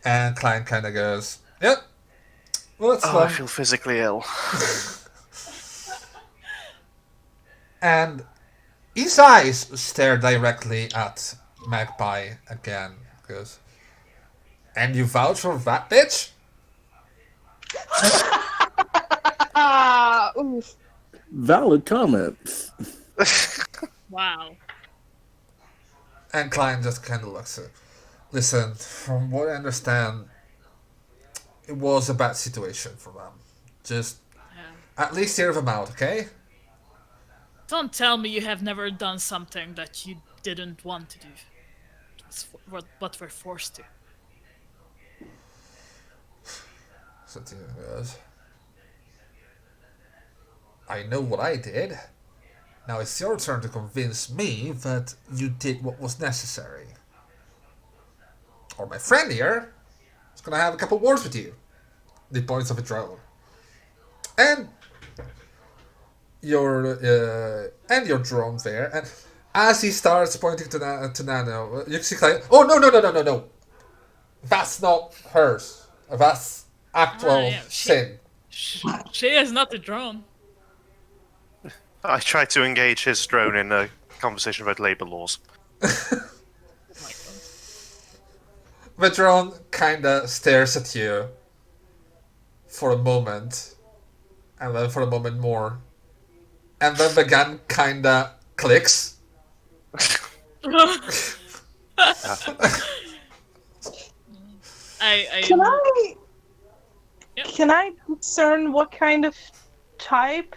And Klein kind of goes, "Yep. Well, that's Oh, I fun." feel physically ill. And his eyes stare directly at Magpie again. Goes, "And you vouch for that bitch?" Oof. Valid comments. Wow. And Klein just kind of looks at. Listen, from what I understand, it was a bad situation for them. Just Yeah. at least hear them out, okay? Don't tell me you have never done something that you didn't want to do. It's what we're forced to. So Tina goes, "I know what I did. Now it's your turn to convince me that you did what was necessary. Or my friend here is gonna have a couple words with you." The points of a drone. And your drone there, and as he starts pointing to Nano, you see like, "Oh no! That's not hers. That's actual yeah, sin." She is not a drone. I tried to engage his drone in a conversation about labour laws. The drone kinda stares at you for a moment, and then for a moment more, and then the gun kinda clicks. Can I? Yep. Can I discern what kind of type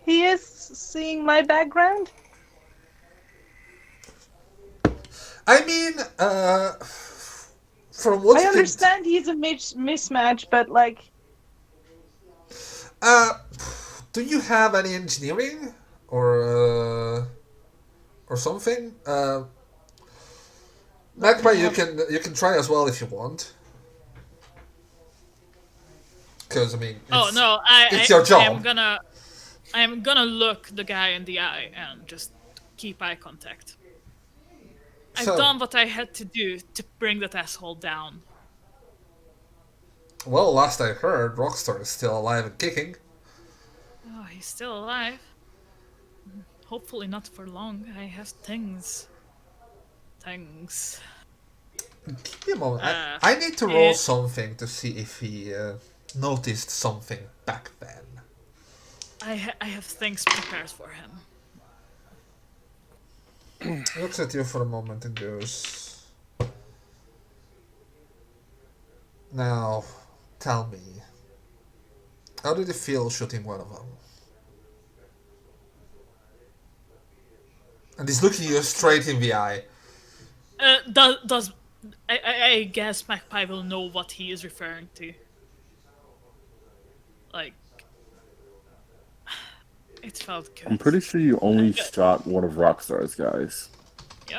he is, seeing my background? I mean, from what I you can understand he's a mismatch, but like, do you have any engineering or something? Magpie, you can try as well if you want. Because I mean, Oh it's- no, it's your job. I am gonna look the guy in the eye and just keep eye contact. So- I've done what I had to do to bring that asshole down. Well, last I heard, Rockstar is still alive and kicking. Oh, he's still alive. Hopefully not for long. I have things. Things. Give me a moment. Uh, I need to roll it- something to see if he noticed something back then. I have things prepared for him. He looks at you for a moment and goes, "Now, tell me, how did it feel shooting one of them?" And he's looking you straight in the eye. Does I guess Magpie will know what he is referring to. Like, it felt good. I'm pretty sure you only shot one of Rockstar's guys.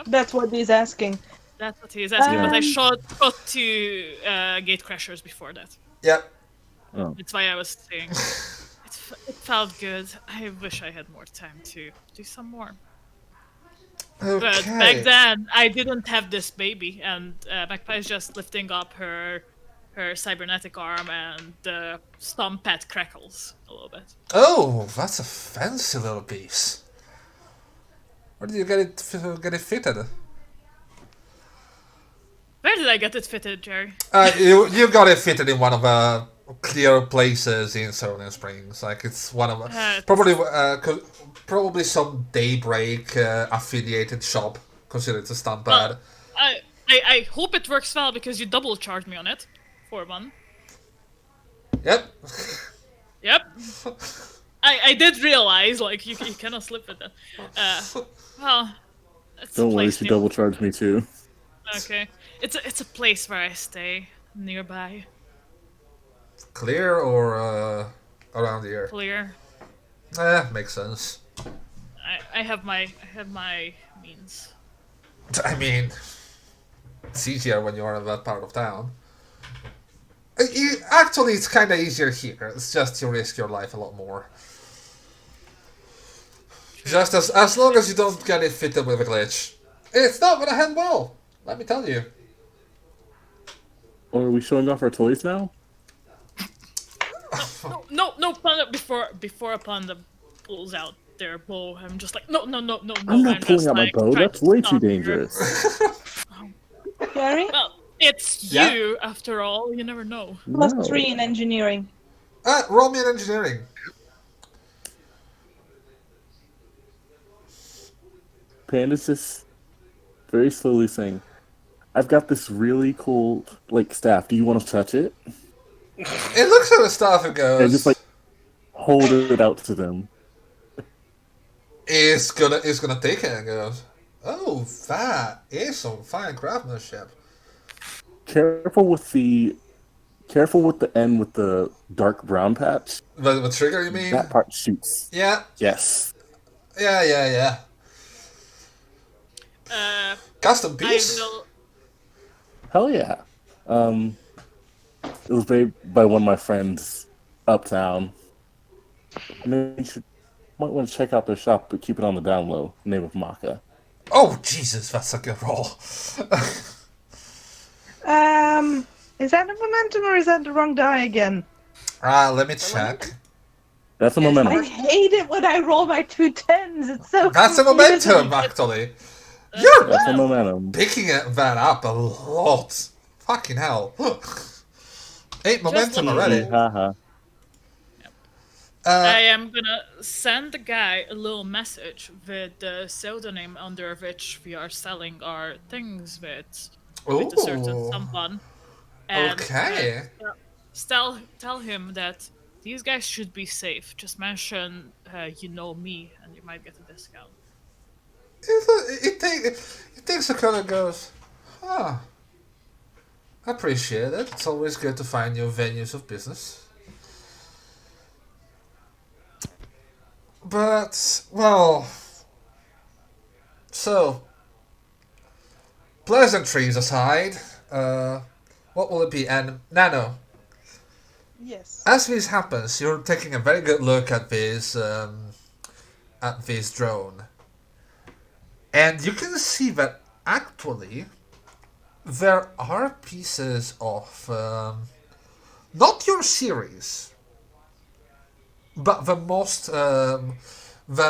that's what he's asking. That's what he is asking. But I Um, shot two gate crashers before that. Yep. Oh. That's why I was saying it felt good. I wish I had more time to do some more. But back Okay. then, I didn't have this baby, and Magpie's just lifting up her cybernetic arm, and the stomp pad crackles a little bit. Oh, that's a fancy little piece. Where did you get it fitted? Where did I get it fitted, Jerry? You got it fitted in one of the clear places in Cerulean Springs. Like it's one of probably some Daybreak affiliated shop. Consider it a stunt pad. I hope it works well because you double charged me on it for one. Yep. Yep. I did realize like you cannot slip with that. Well, it's Don't a worry, place she near- double charged me too. Okay, it's a place where I stay nearby. Clear or around here? Clear. Makes sense. I have my means. I mean, it's easier when you're in that part of town. Actually, it's kind of easier here. It's just you risk your life a lot more. Just as long as you don't get it fitted with a glitch. It's not gonna end well, let me tell you. Or are we showing off our toys now? No, Panda, before Panda pulls out their bow, I'm just like, no. I'm not just, pulling out my like, bow. trying That's to way too stop her. dangerous. Jerry? Well, it's Yeah? you, after all. You never know. Plus No. 3 in engineering. Roll me an engineering. Panda's just very slowly saying, I've got this really cool, like, staff. Do you want to touch it? It looks at the stuff and goes, And just, like, hold it out to them. is gonna take it and goes, oh, that is some fine craftsmanship. Careful with the end with the dark brown patch. The trigger, you mean? That part shoots. Yeah. Yes. Yeah. Custom piece? I will. Hell yeah. It was made by one of my friends uptown. Maybe you might want to check out their shop, but keep it on the down low. Name of Maka. Oh, Jesus, that's a good roll. Is that a momentum or is that the wrong die again? Let me check. That's a I momentum. hate it when I roll my 2 10s. It's so That's a confusing. momentum, actually. You're That's a momentum. picking that up a lot. Fucking hell. 8 momentum like already. Haha. I am gonna send the guy a little message with the pseudonym under which we are selling our things with a certain Ooh. someone. And, Okay. tell him that these guys should be safe. Just mention you know me, and you might get a discount. It takes a kind of goes, huh. Appreciate it. It's always good to find new venues of business. But, well... So... Pleasantries aside, what will it be? And Nano, Yes. as this happens, you're taking a very good look at this drone. And you can see that actually there are pieces of not your series, but the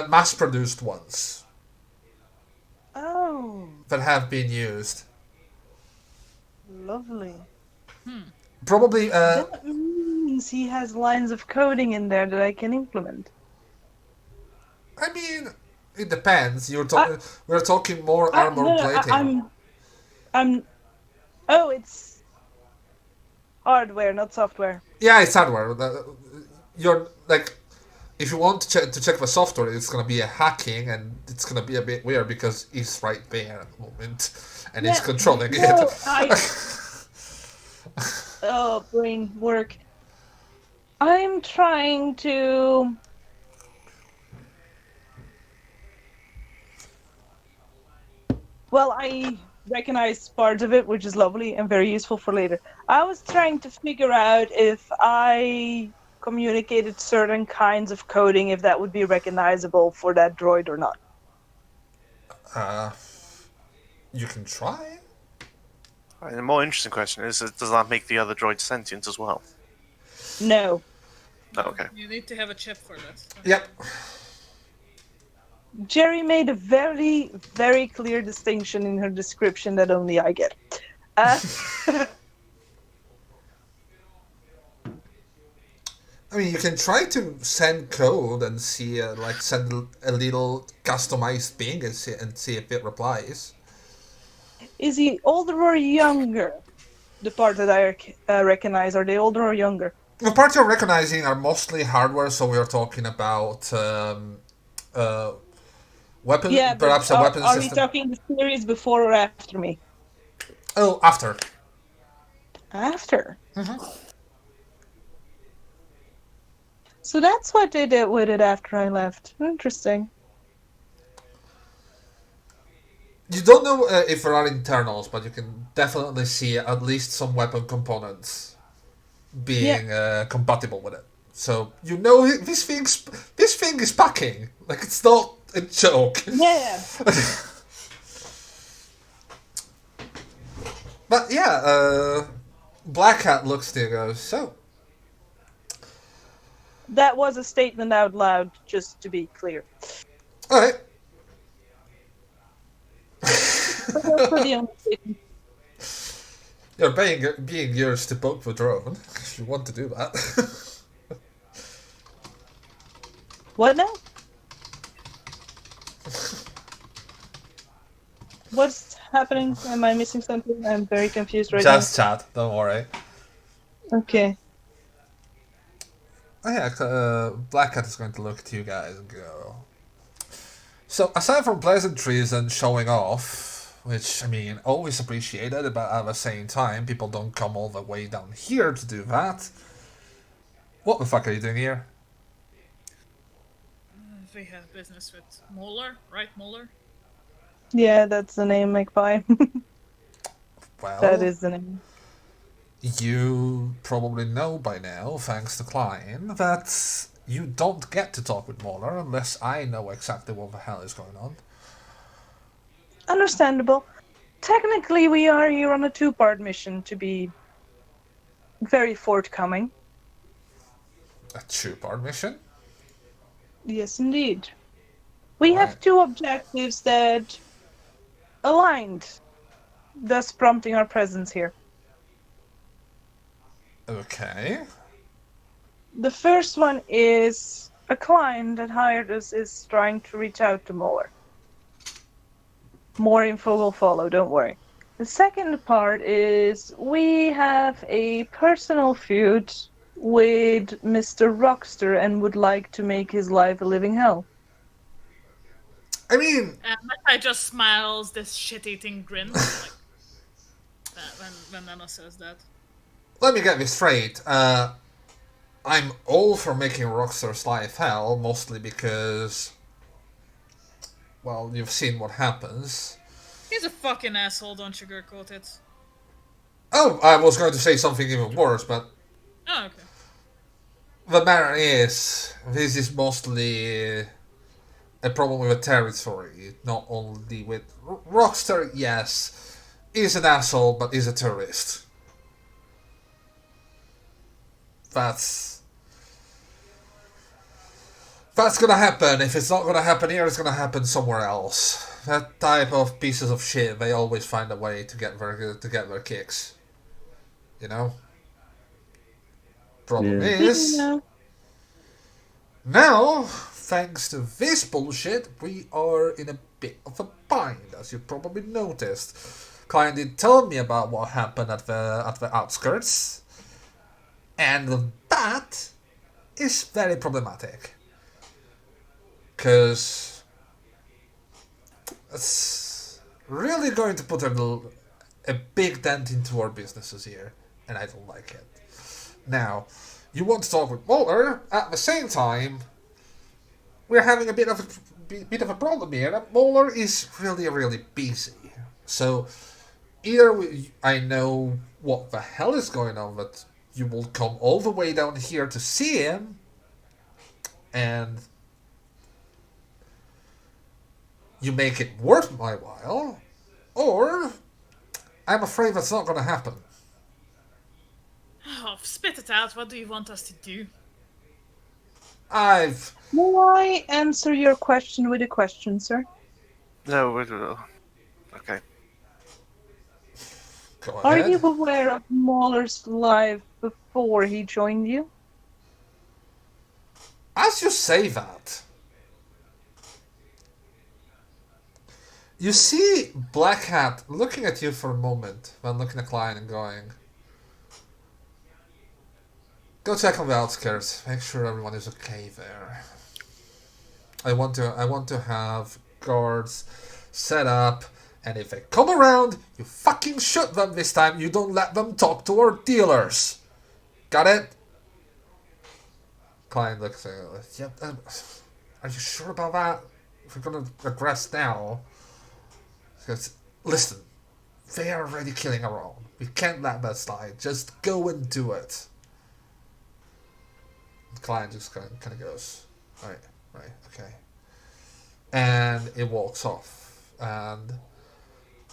mass-produced ones Oh, that have been used. lovely. Probably, That means he has lines of coding in there that I can implement. I mean, it depends. We're talking more armor No, plating. Oh, it's hardware, not software. Yeah, it's hardware. You're like, if you want to check the software, it's gonna be a hacking, and it's gonna be a bit weird because he's right there at the moment, and he's Yeah, controlling no, it. Oh, brain work. I'm trying to... Well, I recognize parts of it, which is lovely and very useful for later. I was trying to figure out if I communicated certain kinds of coding, if that would be recognizable for that droid or not. You can try. And the more interesting question is, does that make the other droid sentient as well? No. Oh, okay. You need to have a chip for that. Yep. Jerry made a very, very clear distinction in her description that only I get. Uh, I mean, you can try to send code and see, like, send a little customized ping and see if it replies. is he older or younger? The part that I recognize, are they older or younger? The parts you're recognizing are mostly hardware, so we're talking about Yeah, weapon, but perhaps a weapon are we system. talking the series before or after me? Oh, after. After. So that's what they did with it after I left. Interesting. You don't know if there are internals, but you can definitely see at least some weapon components being compatible with it. So you know this thing is packing. Like, it's not a joke. Yeah. But yeah, Black Hat looks to you and goes, so. That was a statement out loud, just to be clear. Alright. But that's for the only statement. You're being yours to poke the drone, if you want to do that. What now? What's happening? Am I missing something? I'm very confused right Just chat, don't worry. now. Okay. Oh yeah, Black Cat is going to look at you guys and go. So, aside from pleasantries and showing off, which, I mean, always appreciated, but at the same time, people don't come all the way down here to do that. What the fuck are you doing here? We have business with Mauler, right, Mauler? Yeah, that's the name, Magpie. Well, That is the name. you probably know by now, thanks to Klein, that you don't get to talk with Mauler unless I know exactly what the hell is going on. Understandable. Technically, we are here on a two-part mission to be very forthcoming. A two-part mission? Yes, indeed. We Right. have two objectives that aligned, thus prompting our presence here. Okay. The first one is a client that hired us is trying to reach out to Mauler. More info will follow, don't worry. The second part is we have a personal feud with Mr. Rockster and would like to make his life a living hell. I mean, I just smiles this shit-eating grin, like when Nana says that. let me get this straight. I'm all for making Rockstar's life hell, mostly because, well, you've seen what happens. He's a fucking asshole, don't sugarcoat it. Oh, I was going to say something even worse, but Oh, okay. the matter is, this is mostly a problem with the territory, not only with Rockstar. Yes, is an asshole, but is a tourist. That's gonna happen. If it's not gonna happen here, it's gonna happen somewhere else. That type of pieces of shit, they always find a way to get their kicks. You know. Problem Yeah. is, No. now, thanks to this bullshit, we are in a bit of a bind, as you probably noticed. Client did tell me about what happened at the outskirts, and that is very problematic. Because it's really going to put a big dent into our businesses here, and I don't like it. Now, you want to talk with Mauler, at the same time, we're having a bit of a problem here, and Mauler is really busy. So, either I know what the hell is going on, but you will come all the way down here to see him, and you make it worth my while, or I'm afraid that's not going to happen. Oh, spit it out. What do you want us to do? May I answer your question with a question, sir? No, okay. Go Are ahead. you aware of Mauler's life before he joined you? As you say that, you see Black Hat looking at you for a moment when looking at Klein and going, go check on the outskirts. Make sure everyone is okay there. I want to have guards set up, and if they come around, you fucking shoot them this time. You don't let them talk to our dealers. Got it? Klein looks at you. Yep. Are you sure about that? If we're gonna aggress now, because listen, they are already killing our own. We can't let that slide. Just go and do it. Klein just kind of goes, right, okay, and it walks off. And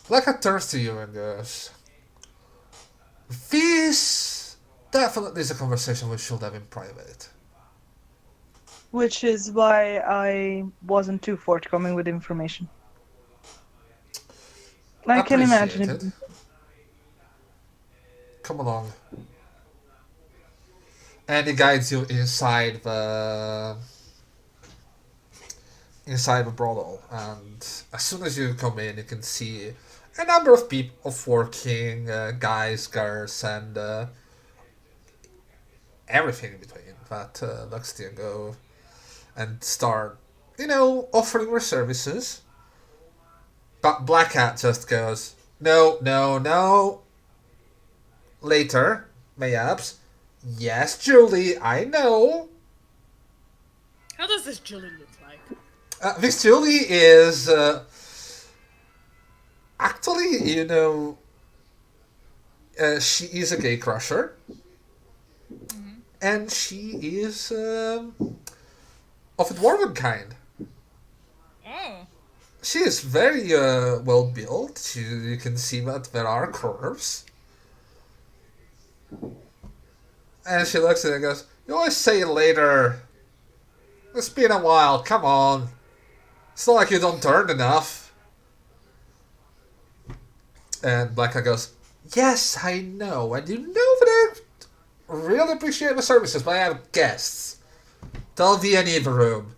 Blackhead turns to you and goes, "This definitely is a conversation we should have in private." Which is why I wasn't too forthcoming with information. I can imagine it. Appreciated. Come along. And he guides you inside the brothel, and as soon as you come in, you can see a number of people working, guys, girls, and everything in between that looks to go and start, offering their services. But Black Hat just goes, no, no, no. Later, mayhaps. Yes, Julie, I know. How does this Julie look like? This Julie is actually, she is a gay crusher, and she is of a dwarven kind. Oh. She is very well built. You can see that there are curves. And she looks at it and goes, "You always say later. It's been a while, come on. It's not like you don't earn enough." And Blackhead goes, "Yes, I know. And you know that I really appreciate the services, but I have guests. There'll be any in the room."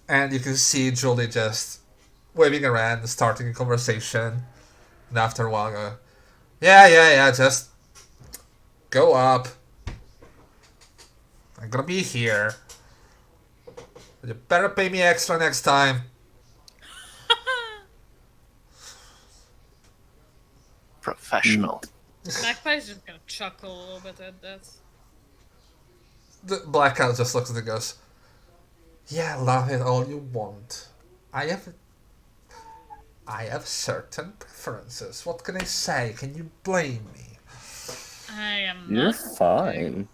And you can see Julie just waving around and starting a conversation. And after a while, go, yeah, just go up. I'm gonna be here. You better pay me extra next time. Professional. Magpie's just gonna chuckle a little bit at that. The Black Cat just looks at it and goes, "Yeah, love it all you want. I have certain preferences. What can I say? Can you blame me?" I am You're not. fine.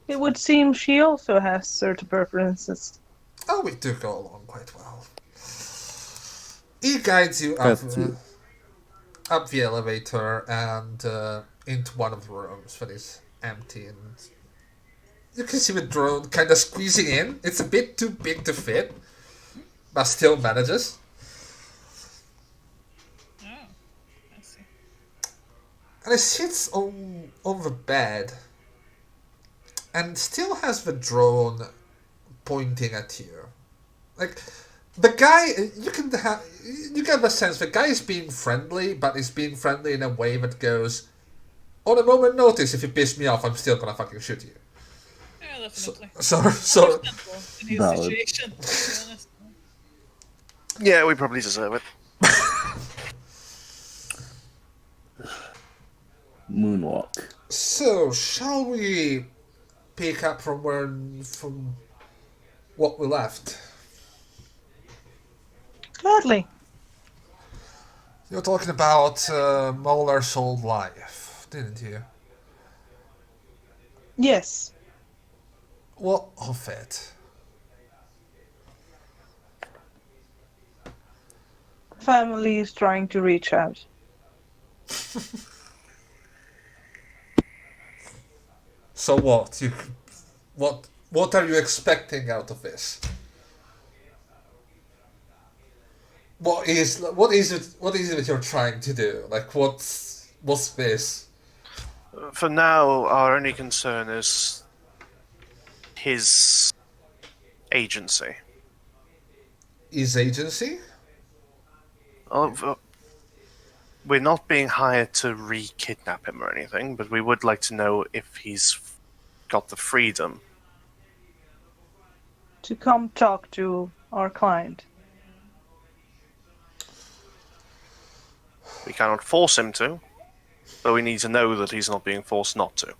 It would seem she also has certain preferences. Oh, we do go along quite well. He guides you up, up the elevator and into one of the rooms that is empty, and you can see the drone kind of squeezing in. It's a bit too big to fit, but still manages. Oh, I see. And it sits on the bed and still has the drone pointing at you. Like, the guy, you get the sense the guy is being friendly, but is being friendly in a way that goes, on a moment notice, if you piss me off, I'm still gonna fucking shoot you. Yeah, definitely. So, Understandable in his Valid. situation, to be honest. Yeah, we probably deserve it. Moonwalk. so shall we pick up from what we left? Gladly. You're talking about Mauler's old life, didn't you? Yes. What of it? Family is trying to reach out. So what? What are you expecting out of this? What is it? What is it you're trying to do? Like, what's this? For now, our only concern is his agency. Is agency? We're not being hired to re-kidnap him or anything, but we would like to know if he's got the freedom. To come talk to our client. We cannot force him to, but we need to know that he's not being forced not to.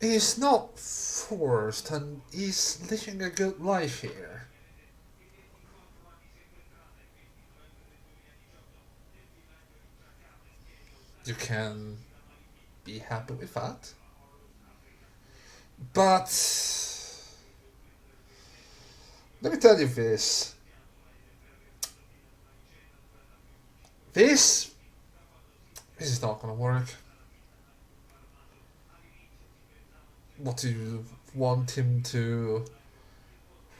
He's not forced, and he's living a good life here. You can be happy with that. But let me tell you this. This is not gonna work. What, do you want him to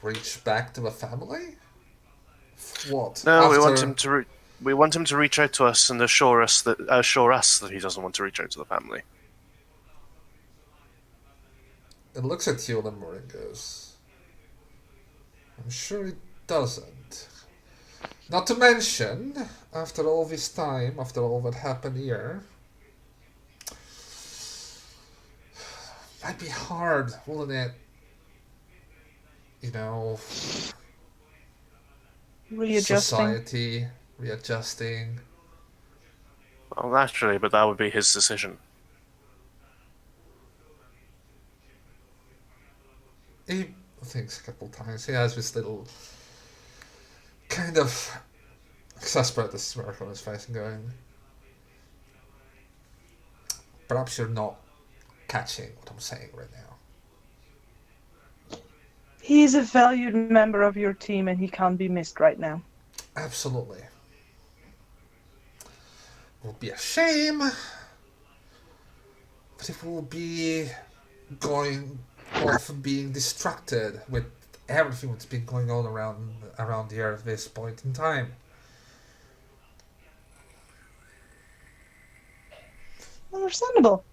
reach back to the family? What? No, we after... want him to. We want him to reach out to us and assure us that he doesn't want to reach out to the family. It looks at you, Lemuria, and goes, I'm sure it doesn't. Not to mention, after all this time, after all that happened here, might be hard, wouldn't it? You know, Readjusting. society, readjusting. Well, naturally, but that would be his decision. He thinks a couple times. He has this little kind of exasperated smirk on his face and going, perhaps you're not catching what I'm saying right now. He's a valued member of your team and he can't be missed right now. Absolutely. It will be a shame, but it will be going off and being distracted with everything that's been going on around here at this point in time. Understandable.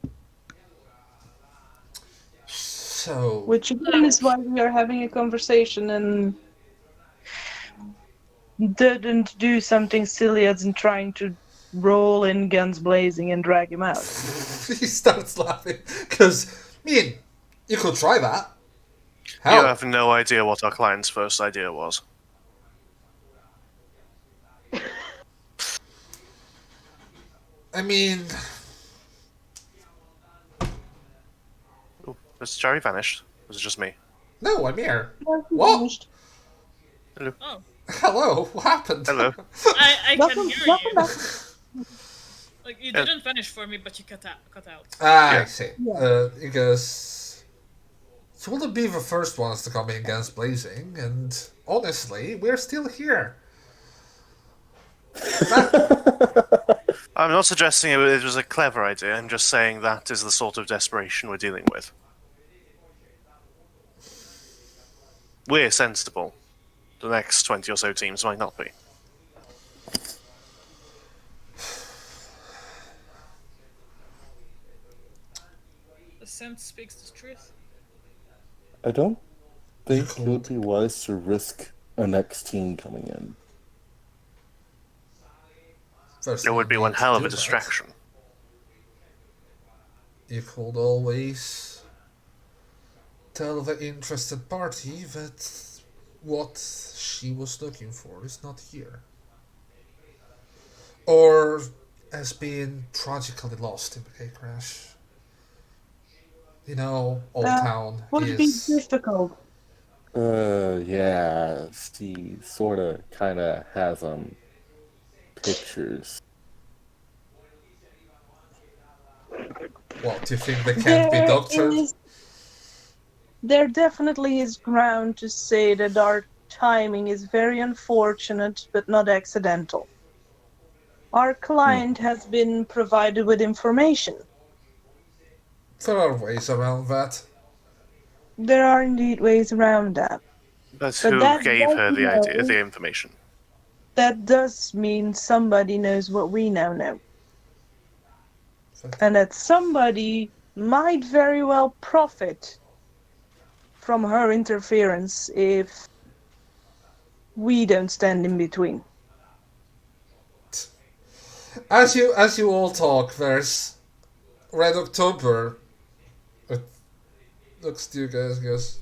So, Which again is why we are having a conversation and didn't do something silly as in trying to roll in guns blazing and drag him out. he starts laughing because, you could try that. Hell, You have no idea what our client's first idea was. I mean, Oh, Mr. Cherry vanished. Was it just me? no, I'm here. Well, he What? vanished. Oh, Hello, what happened? Hello. I can Welcome, hear welcome you. back. Like you didn't finish for me, but you cut out. Ah, Yeah. I see. Yeah. He goes, you wouldn't be the first ones to come in against Blazing, and honestly, we're still here. I'm not suggesting it was a clever idea. I'm just saying that is the sort of desperation we're dealing with. We're sensible. The next 20 or so teams might not be. The sense speaks the truth. I don't think it would be wise to risk a next team coming in. First It would be you one need hell to of a do that. distraction. You could always tell the interested party that what she was looking for is not here. Or has been tragically lost in the plane crash. You know, Oldtown Would be is... difficult. Yeah, she sorta kinda has, pictures. What, do you think they can't be doctored? There definitely is ground to say that our timing is very unfortunate but not accidental. Our client has been provided with information. There are ways around that. There are indeed ways around that. But But who that gave does her the idea, know- the information? That does mean somebody knows what we now know. And that somebody might very well profit from her interference if we don't stand in between. As you all talk, there's Red October. It looks to you guys, goes.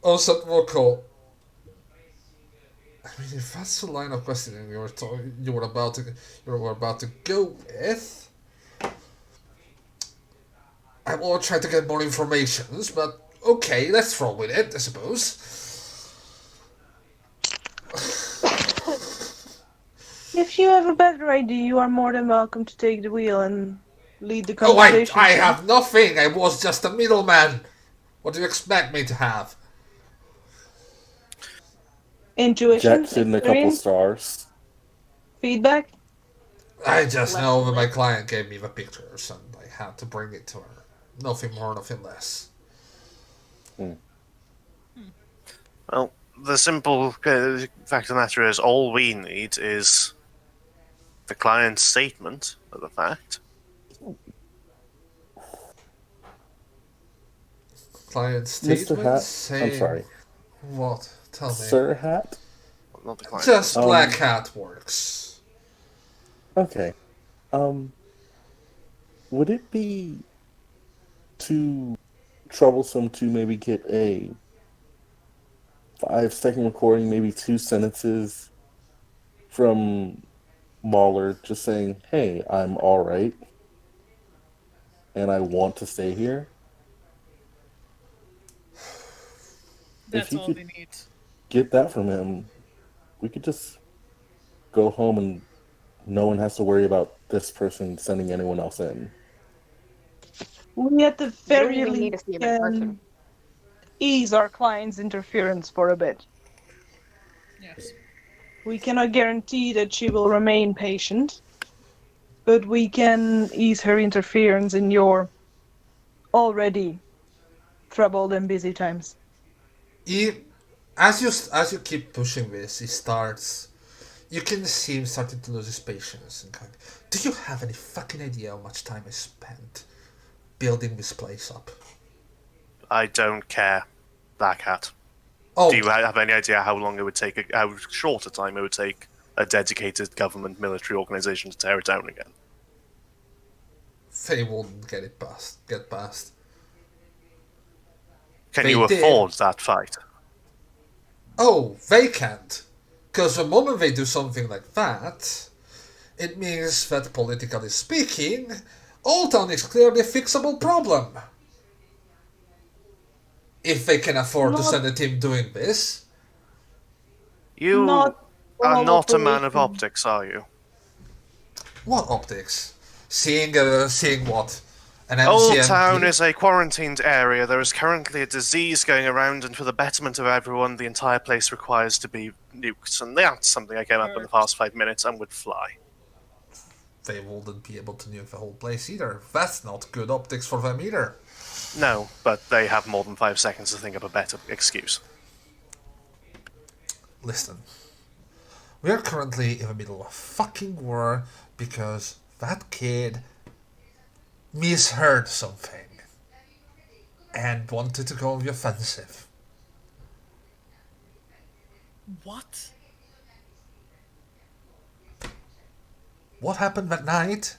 Also, vocal. I mean, if that's the line of questioning you were about to go with, I will try to get more information. But okay, let's roll with it, I suppose. If you have a better idea, you are more than welcome to take the wheel and lead the Oh, conversation. I have nothing. I was just a middleman. What do you expect me to have? Intuition, Jack's hidden a couple experience, stars. feedback. I just Less know that my lit. client gave me the pictures and I had to bring it to her. Nothing more, nothing less. Well, the simple fact of the matter is, all we need is the client's statement of the fact. Client Mr. statement Hat, saying... I'm sorry, What? Tell me. Sir Hat? Well, not the client. Just Black Hat works. Okay. Would it be too troublesome to maybe get a 5-second recording, maybe 2 sentences from Mauler just saying, hey, I'm alright, and I want to stay here? That's you all could- we need. Get that from him, we could just go home and no one has to worry about this person sending anyone else in. We at the You don't very even need to least see him in person. can ease our client's interference for a bit. Yes. We cannot guarantee that she will remain patient, but we can ease her interference in your already troubled and busy times. As you keep pushing this, he starts... You can see him starting to lose his patience and kind of, do you have any fucking idea how much time I spent building this place up? I don't care, Black Hat. Oh, Do you have any idea how long it would take, how short a time it would take a dedicated government military organization to tear it down again? they won't get past. Can They you did. afford that fight? Oh, they can't. Because the moment they do something like that, it means that, politically speaking, Oldtown is clearly a fixable problem. If they can afford to send a team doing this. You Not are all not a man of operations. optics, are you? What optics? Seeing what? An Oldtown MCMP? is a quarantined area. There is currently a disease going around, and for the betterment of everyone, the entire place requires to be nuked. And that's something I came up with in the past 5 minutes and would fly. They wouldn't be able to nuke the whole place either. That's not good optics for them either. No, but they have more than 5 seconds to think up a better excuse. Listen. We are currently in the middle of a fucking war because that kid misheard something and wanted to go on the offensive. What? What happened that night?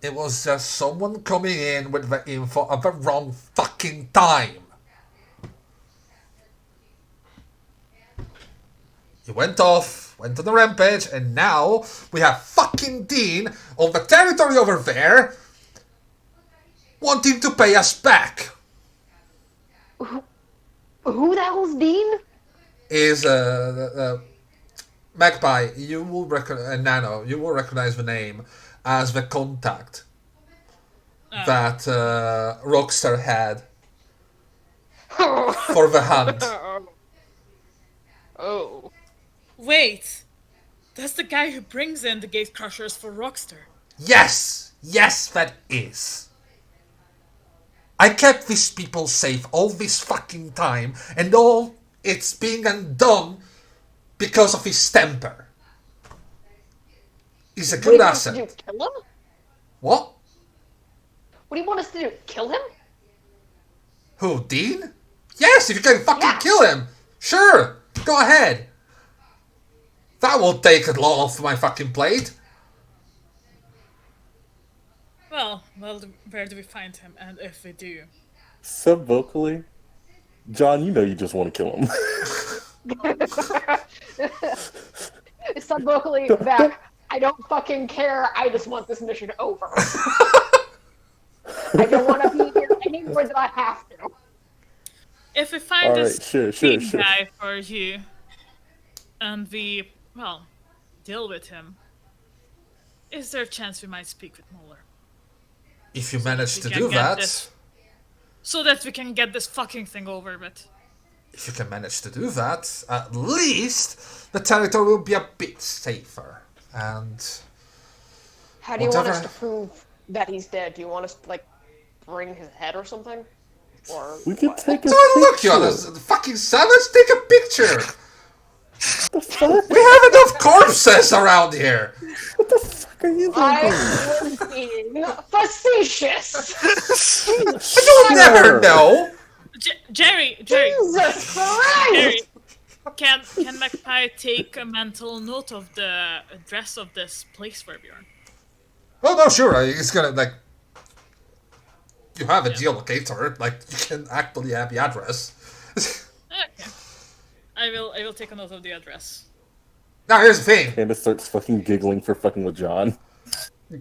It was just someone coming in with the info at the wrong fucking time. He went off, went on a rampage, and now we have fucking Dean on the territory over there wanting to pay us back. Who the hell's Dean? Is Magpie, you will Nano, you will recognize the name as the contact that Rockstar had for the hunt. Oh. Wait! That's the guy who brings in the gate crushers for Rockstar. Yes, that is. I kept these people safe all this fucking time, and all it's being undone because of his temper. He's a What do you good want us to do? asset. Kill him? What? What do you want us to do? Kill him? Who, Dean? Yes, if you can fucking Yes. kill him. Sure, go ahead. That won't take it long off my fucking plate. Well, where do we find him? And if we do, Sub-vocally, John, you know you just want to kill him. It's vocally back. I don't fucking care. I just want this mission over. I don't want to be here any more than I have to. if we find All this right, sure. guy for you, and we, well, deal with him, is there a chance we might speak with Mauler? If you manage we to can do get that, this- So that we can get this fucking thing over with. if you can manage to do that, at least the territory will be a bit safer. And How do you want us Whatever. to prove that he's dead? Do you want us to, like, bring his head or something? Or We could what? take a don't look, you picture. the fucking savage. Take a picture. What the fuck? We have enough corpses around here. What the fuck are you I thinking? was being facetious. You'll never know. Jerry, Jesus Christ! Jerry, can Magpie take a mental note of the address of this place where we are? Well, no, sure. It's gonna like. You have a geolocator. Like you can actually have the address. Okay. I will take a note of the address. Now here's the thing. Candace starts fucking giggling for fucking with John.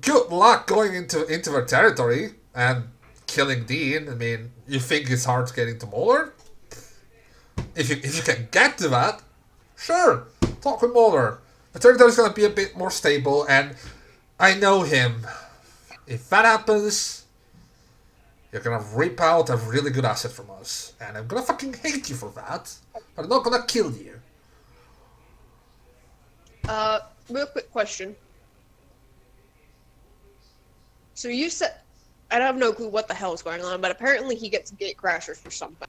Good luck going into their territory and killing Dean. I mean, you think it's hard getting to Mauler? If you can get to that, sure, talk with Mauler. The territory's gonna be a bit more stable, and I know him. If that happens, you're gonna rip out a really good asset from us, and I'm gonna fucking hate you for that. But I'm not gonna kill you. Real quick question. So you said, I have no clue what the hell is going on, but apparently he gets gate crashers for something.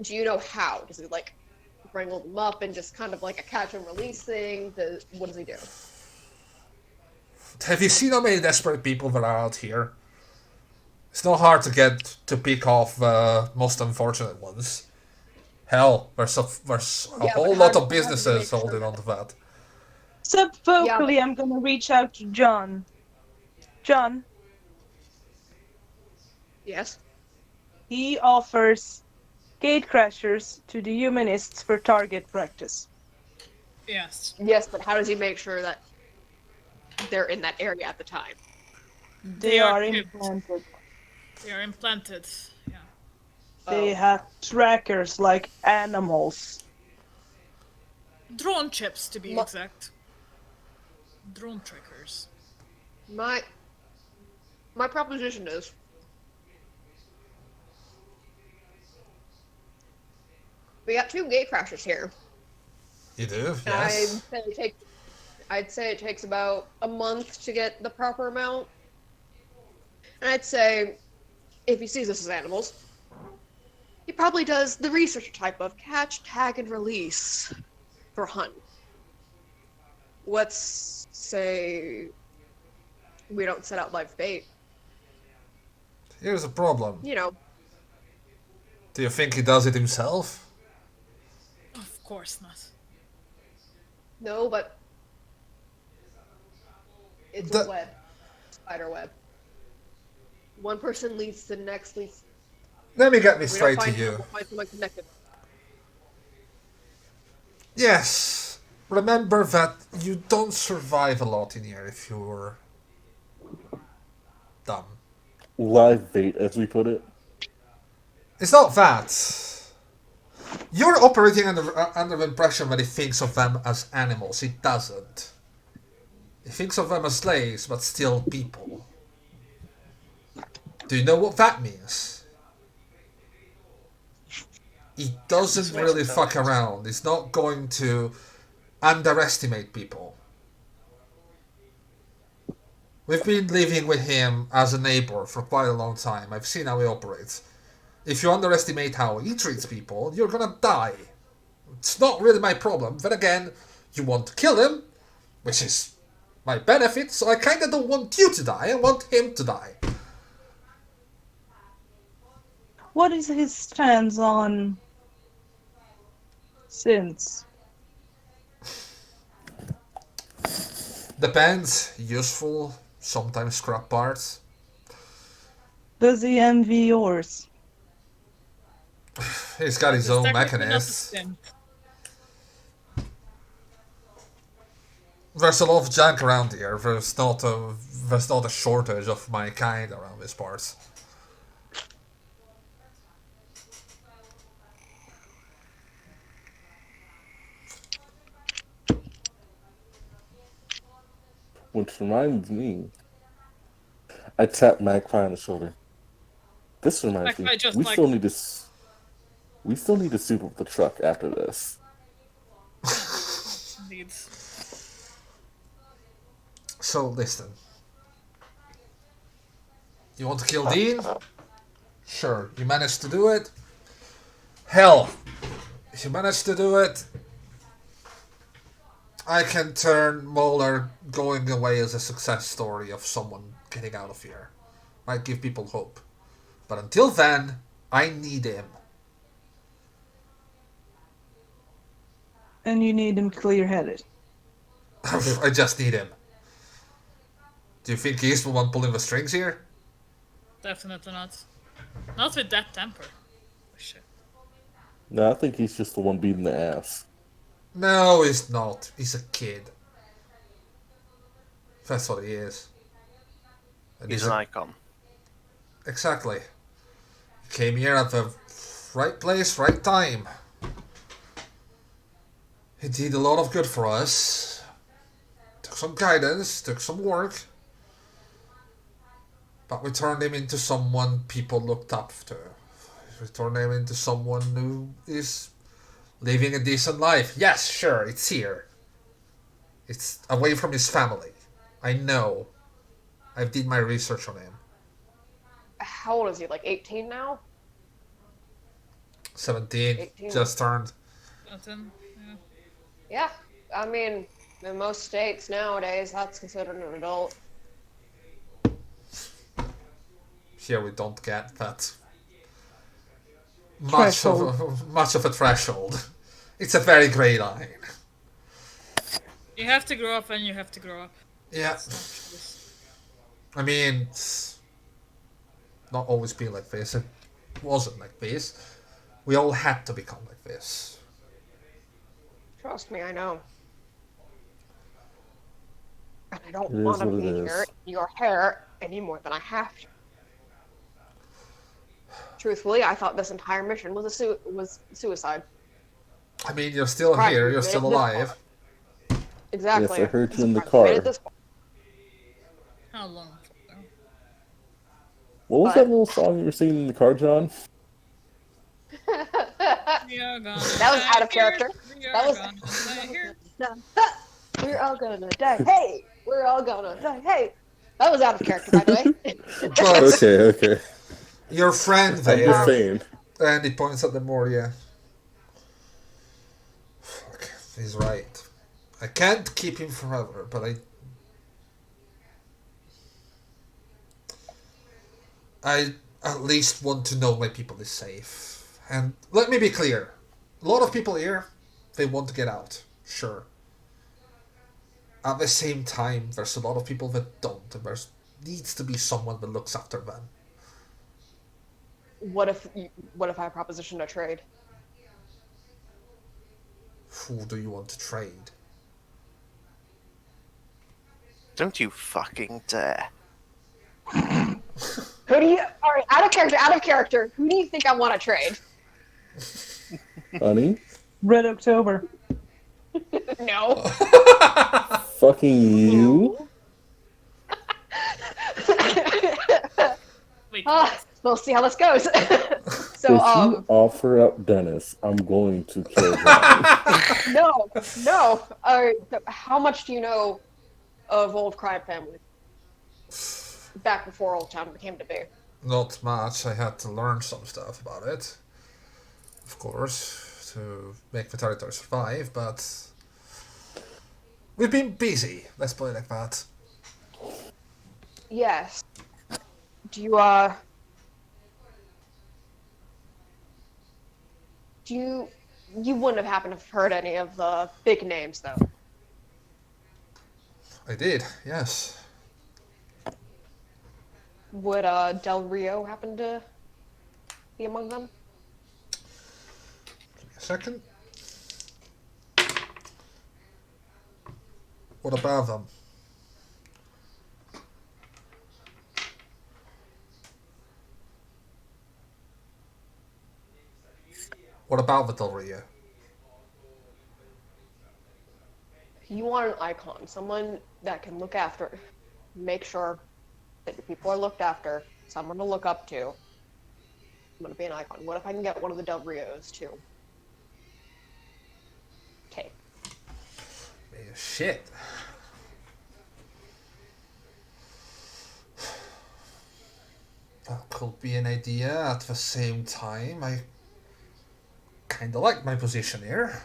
Do you know how? Does he, like, wrangle them up and just kind of like a catch and release thing? What does he do? Have you seen how many desperate people there are out here? It's not hard to get to pick off most unfortunate ones. Hell, there's a Yeah, whole but lot how of do you businesses make sure holding that- on to that. Sub-vocally, I'm gonna reach out to John. John, Yes? he offers gate crashers to the humanists for target practice. Yes. Yes, but how does he make sure that they're in that area at the time? They are chipped. implanted. They are implanted. Yeah. They Oh. have trackers like animals. Drone chips, to be Ma- exact. Drone trackers. My proposition is, we got 2 gate crashers here. You do? And Yes. I'd say it takes about a month to get the proper amount. And I'd say, if he sees us as animals, he probably does the research type of catch, tag, and release for hunt. Let's say we don't set out live bait. Here's a problem. You know, Do you think he does it himself? Of course not. no, but it's The- a web, spider web. One person leads to the next, leads. Let me get this We straight don't to find him, you. we'll find someone connected. Yes. Remember that you don't survive a lot in here if you're dumb. Live bait, as we put it. It's not that. You're operating under the impression that he thinks of them as animals. He doesn't. He thinks of them as slaves, but still people. Do you know what that means? He doesn't really fuck around. He's not going to underestimate people. We've been living with him as a neighbor for quite a long time. I've seen how he operates. If you underestimate how he treats people, you're gonna die. It's not really my problem. Then again, you want to kill him, which is my benefit, so I kinda don't want you to die, I want him to die. What is his stance on sins? Depends. Useful, sometimes scrap parts. Does he envy yours? He's got his It's own technically not a mechanisms. sin. There's a lot of junk around here. There's not a shortage of my kind around these parts. Which reminds me, I tapped Magpie on the shoulder. This reminds me, Magpie just we like- still need to. We still need to soup up the truck after this. Indeed. So listen. You want to kill Dean? Sure. You managed to do it? Hell. If you managed to do it, I can turn Mauler going away as a success story of someone getting out of here. Might give people hope. But until then, I need him. And you need him clear-headed. I just need him. Do you think he's the one pulling the strings here? Definitely not. Not with that temper. For sure. No, I think he's just the one beating the ass. No, he's not. He's a kid. That's what he is. And He's an icon. Exactly. He came here at the right place, right time. He did a lot of good for us. Took some guidance, took some work. But we turned him into someone people looked up to. We turned him into someone who is living a decent life. Yes, sure, it's here. It's away from his family. I know. I did my research on him. How old is he? Like 18 now? 17, 18. just turned. Nothing. Yeah. Yeah. I mean, in most states nowadays, that's considered an adult. Here we don't get that much of a threshold. It's a very grey line. You have to grow up when you have to grow up. Yeah. It's not choice. I mean, it's not always been like this. It wasn't like this. We all had to become like this. Trust me, I know. And I don't It is want to what be it here is. in your hair any more than I have to. Truthfully, I thought this entire mission was suicide. I mean, you're still Right, here. we You're made still it this alive. Exactly. Yes, I heard you in the Surprised we made car. it this far. How long? What was But- that little song you were singing in the car, John? We are gonna That was die out of character. here. We That are was- gonna die here. We're all gonna die. Hey, we're all gonna die. Hey, that was out of character, by the way. But Okay. your friend I'm just there, saying. and he points at Lemuria. Fuck, he's right. I can't keep him forever, but I at least want to know my people is safe. And let me be clear. A lot of people here, they want to get out. Sure. At the same time, there's a lot of people that don't, and there needs to be someone that looks after them. What if I propositioned a trade? Who do you want to trade? Don't you fucking dare. Who do you? All right, out of character. Who do you think I want to trade? Honey? Red October. No. Fucking you? Wait, We'll see how this goes. If So, you offer up Dennis, I'm going to kill him. no. All right, so how much do you know of old crime family? back before Oldtown became to be? Not much. I had to learn some stuff about it, of course, to make the territory survive, but we've been busy, let's put it like that. Yes. Do you wouldn't have happened to have heard any of the big names, though? I did, yes. Would Del Rio happen to be among them? Give me a second. What about them? What about the Del Rio? You want an icon, someone that can look after, make sure that your people are looked after, someone to look up to. I'm gonna be an icon. What if I can get one of the Del Rios to take? Shit. That could be an idea. At the same time, I kinda like my position here.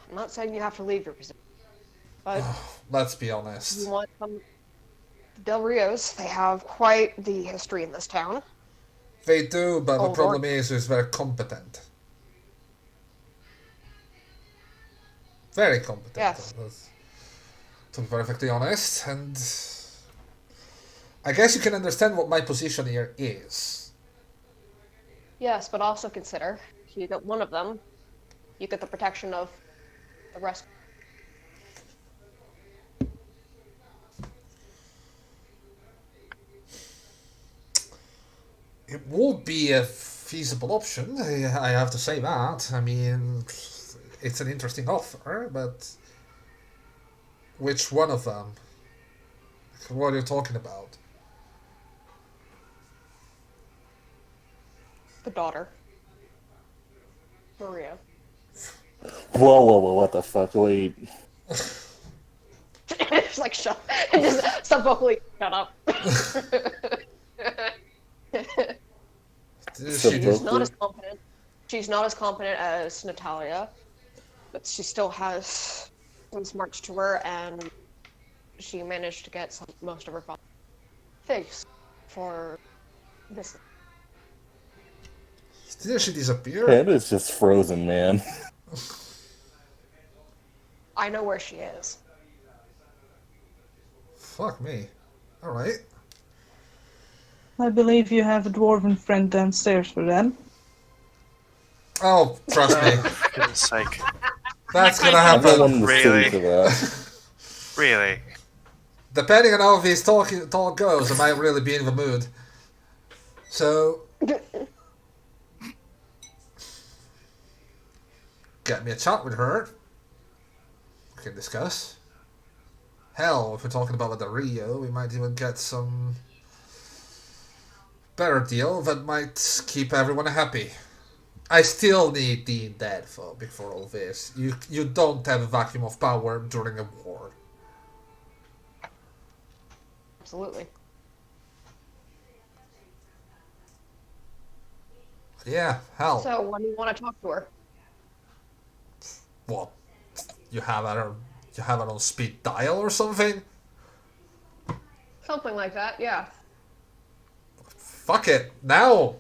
I'm not saying you have to leave your position, but Let's be honest. you want some. The Del Rios, they have quite the history in this town. They do, but the Oh, problem Lord. is they're competent. Very competent. Yes. To be perfectly honest, and I guess you can understand what my position here is. Yes, but also consider, if you get one of them, you get the protection of the rest. It would be a feasible option, I have to say that. I mean, it's an interesting offer, but which one of them? What are you talking about? The daughter. Maria. Whoa, what the fuck? Wait. It's like, shut. Just stop vocally, shut up. She's not as competent. She's not as competent as Natalia, but she still has some smarts to her, and she managed to get most of her face for this. Didn't she disappear? Panda's just frozen, man. I know where she is. Fuck me. Alright. I believe you have a dwarven friend downstairs for that. Oh, trust me. For goodness sake. That's gonna I'm not happen. one to Really? see to that. Really? Depending on how this talk goes, I might really be in the mood. So, get me a chat with her. We can discuss. Hell, if we're talking about the Rio, we might even get some better deal that might keep everyone happy. I still need Dean dead though before all this. You don't have a vacuum of power during a war. Absolutely. Yeah, hell. So when do you want to talk to her? What? You have it on speed dial or something? Something like that, yeah. Fuck it, now!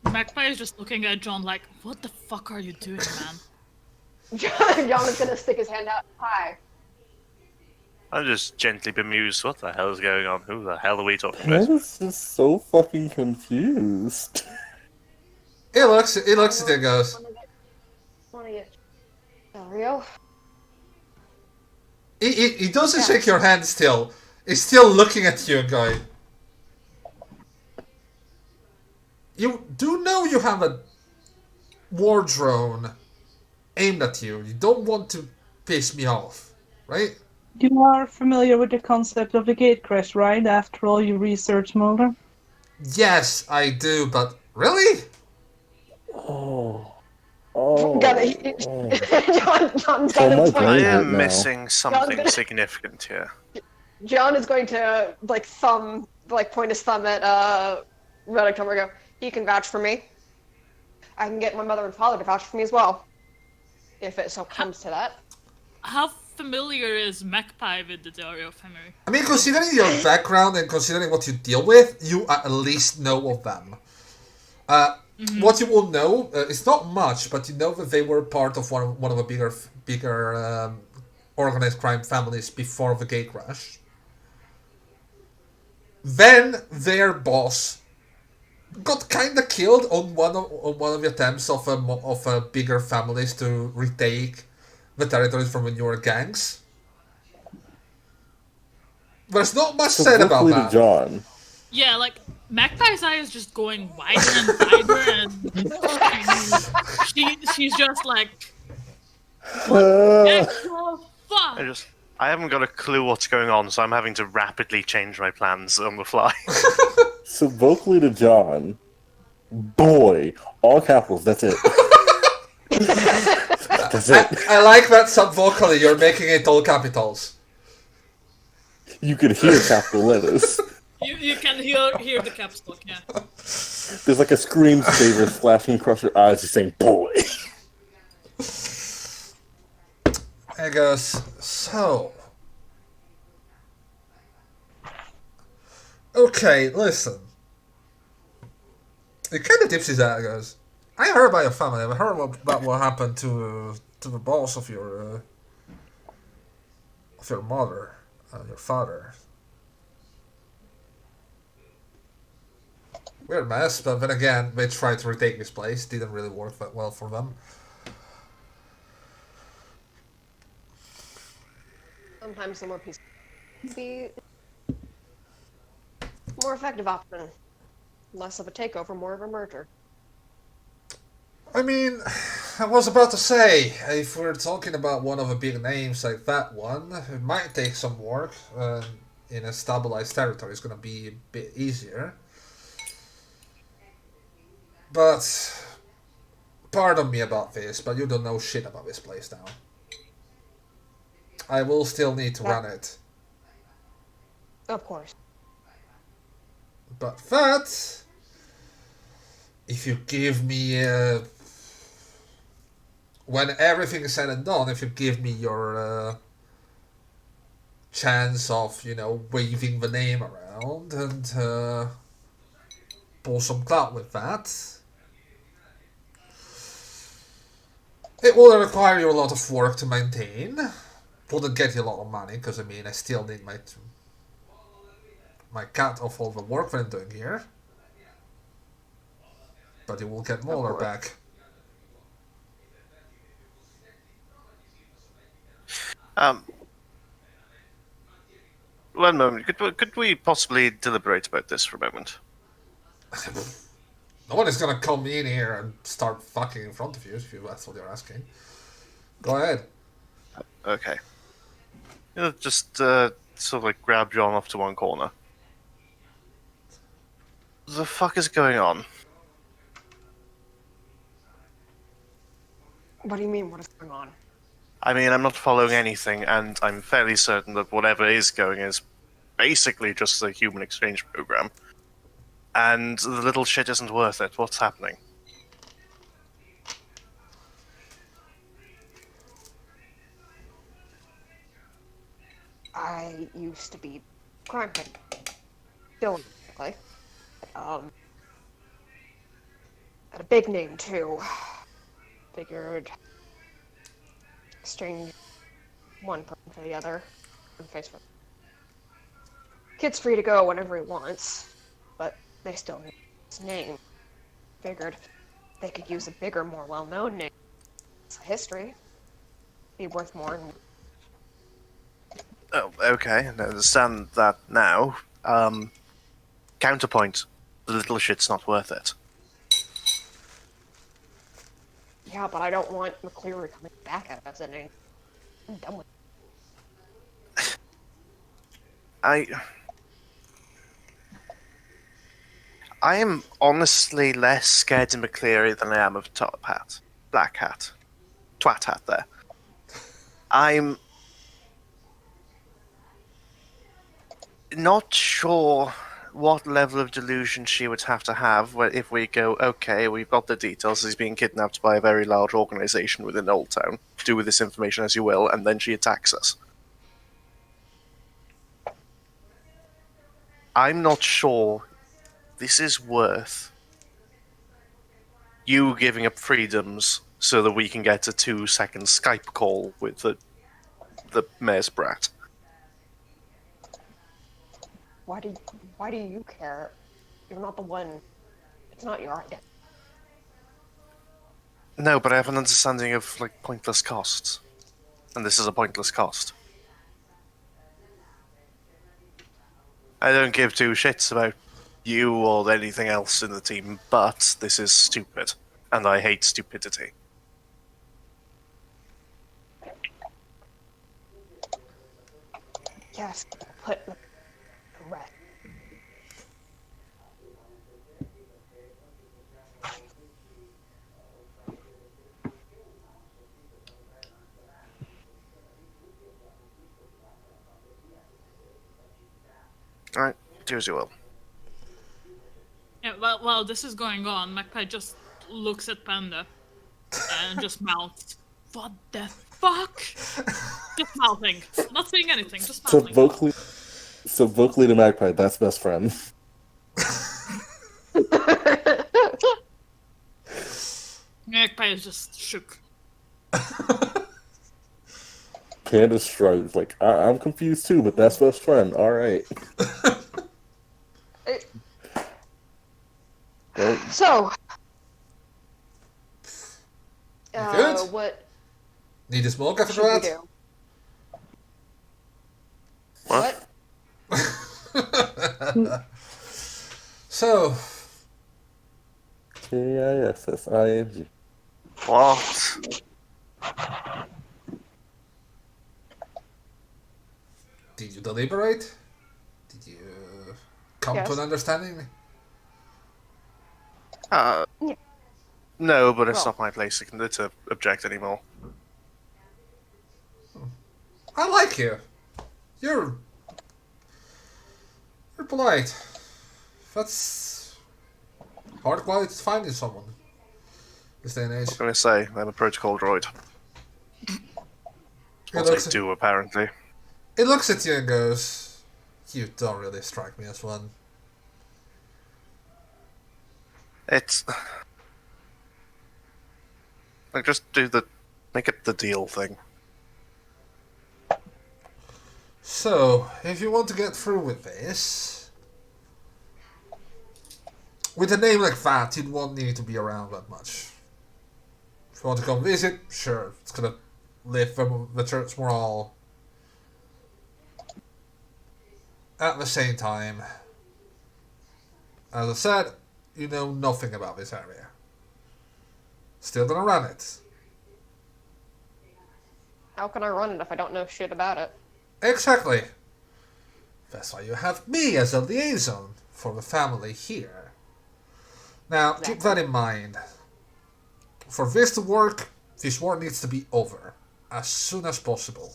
Magpie is just looking at John like, what the fuck are you doing, man? John is gonna stick his hand out. Hi. I'm just gently bemused. What the hell is going on? Who the hell are we talking about? Panda's just so fucking confused. He looks at it and goes, Wanna get Rio? he doesn't shake your hand still. He's still looking at you and going, you do know you have a war drone aimed at you. You don't want to piss me off, right? You are familiar with the concept of the gate crash, right? After all, you research Mauler. Yes, I do, but really? Oh. Oh. John's So gonna my point. I brain hurt am now. missing something gonna- significant here. John is going to point his thumb at Reddick and go. He can vouch for me. I can get my mother and father to vouch for me as well, if it so comes to that. How familiar is Magpie with the Diary of Memory? I mean, considering your background and considering what you deal with, you at least know of them. What you will know, it's not much, but you know that they were part of one of the bigger organized crime families before the gate crash. Then their boss got kind of killed on one of the attempts of bigger families to retake the territories from the newer gangs. There's not much So said about vocally to that. John. Yeah, like Magpie's eye is just going wider and wider, and she's just like, what the fuck? I haven't got a clue what's going on, so I'm having to rapidly change my plans on the fly. So vocally to John. Boy. All capitals, that's it. That's it. I like that sub-vocally you're making it all capitals. You could hear capital letters. You can hear the caps lock, yeah. There's like a screensaver flashing across your eyes just saying, boy. I goes, so... Okay, listen. It kind of dips his head and goes, I heard about your family. I heard about what happened to the boss of your mother and your father. Weird mess, but then again, they tried to retake this place. Didn't really work that well for them. Sometimes the more peaceful be more effective option. Less of a takeover, more of a merger. I mean, I was about to say, if we're talking about one of the big names like that one, it might take some work. In a stabilized territory, it's going to be a bit easier. But, pardon me about this, but you don't know shit about this place now. I will still need to run it. Of course. But that, if you give me, when everything is said and done, if you give me your chance of, waving the name around and pull some clout with that, it will require you a lot of work to maintain. Wouldn't get you a lot of money, because I still need my cut of all the work that I'm doing here. But you will get Mauler back. One moment. Could we possibly deliberate about this for a moment? No one is gonna come in here and start fucking in front of you if that's what you're asking. Go ahead. Okay. Just sort of like grab John off to one corner. The fuck is going on? What do you mean, what is going on? I mean, I'm not following anything, and I'm fairly certain that whatever is going is basically just a human exchange program. And the little shit isn't worth it. What's happening? I used to be crime fighter. Still, technically. Had a big name, too. Figured exchange one person for the other. And face for kid's free to go whenever he wants, but they still need his name. Figured they could use a bigger, more well-known name. It's history. Be worth more. And Oh, okay. I understand that now. Counterpoint. The little shit's not worth it. yeah, but I don't want McCleary coming back at us and I'm done with it. I am honestly less scared of McCleary than I am of Top Hat. black hat, twat hat there. I'm not sure what level of delusion she would have to have if we go, okay, we've got the details, he's being kidnapped by a very large organization within Oldtown. Do with this information as you will, and then she attacks us. I'm not sure this is worth you giving up freedoms so that we can get a 2-second Skype call with the mayor's brat. Why do you care? You're not the one. It's not your idea. No, but I have an understanding of like pointless costs, and this is a pointless cost. I don't give two shits about you or anything else in the team, but this is stupid, and I hate stupidity. Yes, put the rest. Alright, do as you will. Yeah, well, while this is going on, Magpie just looks at Panda and just mouths, "What the fuck?" Just mouthing, not saying anything, just mouthing. So vocally to Magpie, that's best friend. Magpie is just shook. Panda shrugs, like, I'm confused too, but that's best friend. Alright. So, good? what Need a smoke after should we that? do? What? So, K-I-S-S-I-N-G. What? did you deliberate? Did you come to an understanding? Yeah. No, but it's Well. not my place to object anymore. I like you. You're polite. That's hard quality to find in someone this day and age. I was going to say, I'm a protocol droid. What they do, apparently. It looks at you and goes, "You don't really strike me as one." It's... like, just make it the deal thing. So, if you want to get through with this, with a name like that, you won't need to be around that much. If you want to come visit, sure, it's gonna lift the church morale. At the same time, as I said, you know nothing about this area. Still gonna run it. How can I run it if I don't know shit about it? Exactly. That's why you have me as a liaison for the family here. Now, keep that in mind. For this to work, this war needs to be over as soon as possible.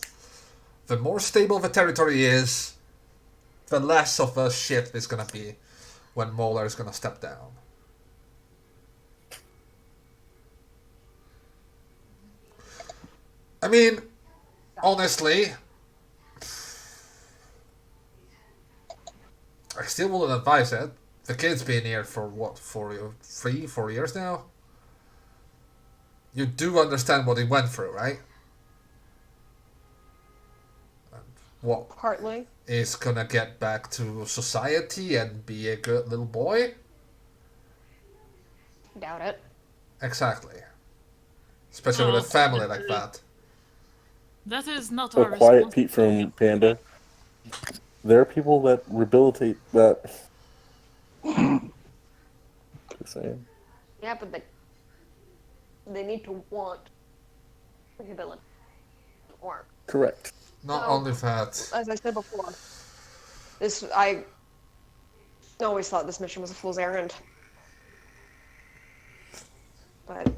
The more stable the territory is, the less of a shit there's gonna be when Mauler is gonna step down. I mean, honestly, I still wouldn't advise it. The kid's been here for what, 4 years now? You do understand what he went through, right? And what Partly. is gonna get back to society and be a good little boy? Doubt it. Exactly. Especially with a family like that. That is not So our quiet Pete responsibility. from Panda. There are people that rehabilitate that. Just saying. Yeah, but they need to want rehabilitation. Or, Correct. Not No. only that. as I said before, I always thought this mission was a fool's errand. But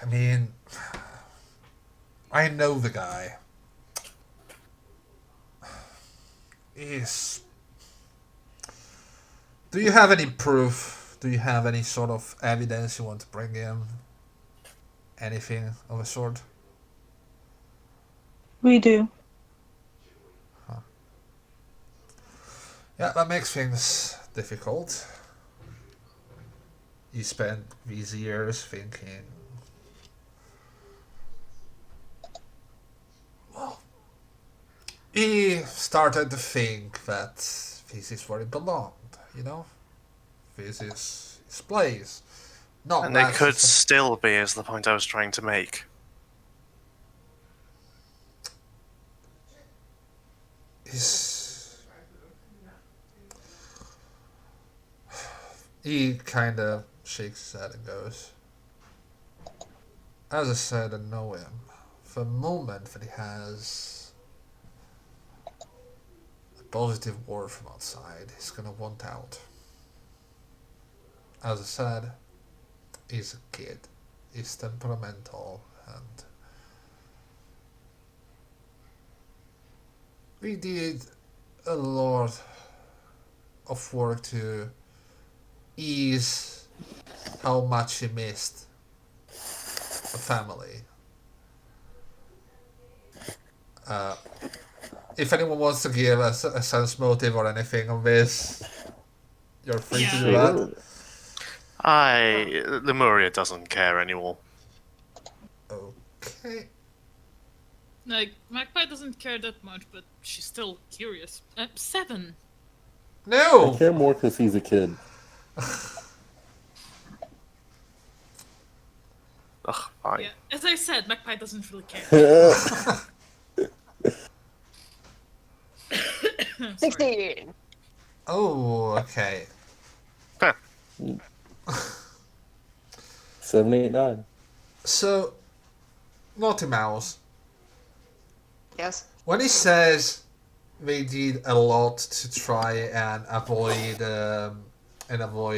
I mean, I know the guy. He's... Do you have any proof? Do you have any sort of evidence you want to bring in? Anything of a sort? We do. Yeah, that makes things difficult. You spent these years thinking, well, he started to think that this is where it belonged, you know? This is his place. Not And it that could it's a- still be, is the point I was trying to make. His... He kind of shakes his head and goes, as I said, I know him. The moment that he has a positive word from outside, he's gonna want out. As I said, he's a kid. He's temperamental, and we did a lot of work to ease how much he missed a family. If anyone wants to give us a sense motive or anything on this, you're free to do Yeah. that. Lemuria doesn't care anymore. Okay. Like, Magpie doesn't care that much, but she's still curious. 7. I No! care more because he's a kid. Ugh, fine. Yeah, as I said, Magpie doesn't really care. 16. Oh, okay. Huh. 7, 8, 9. So, NaughtyMouse, Yes. when he says they did a lot to try and avoid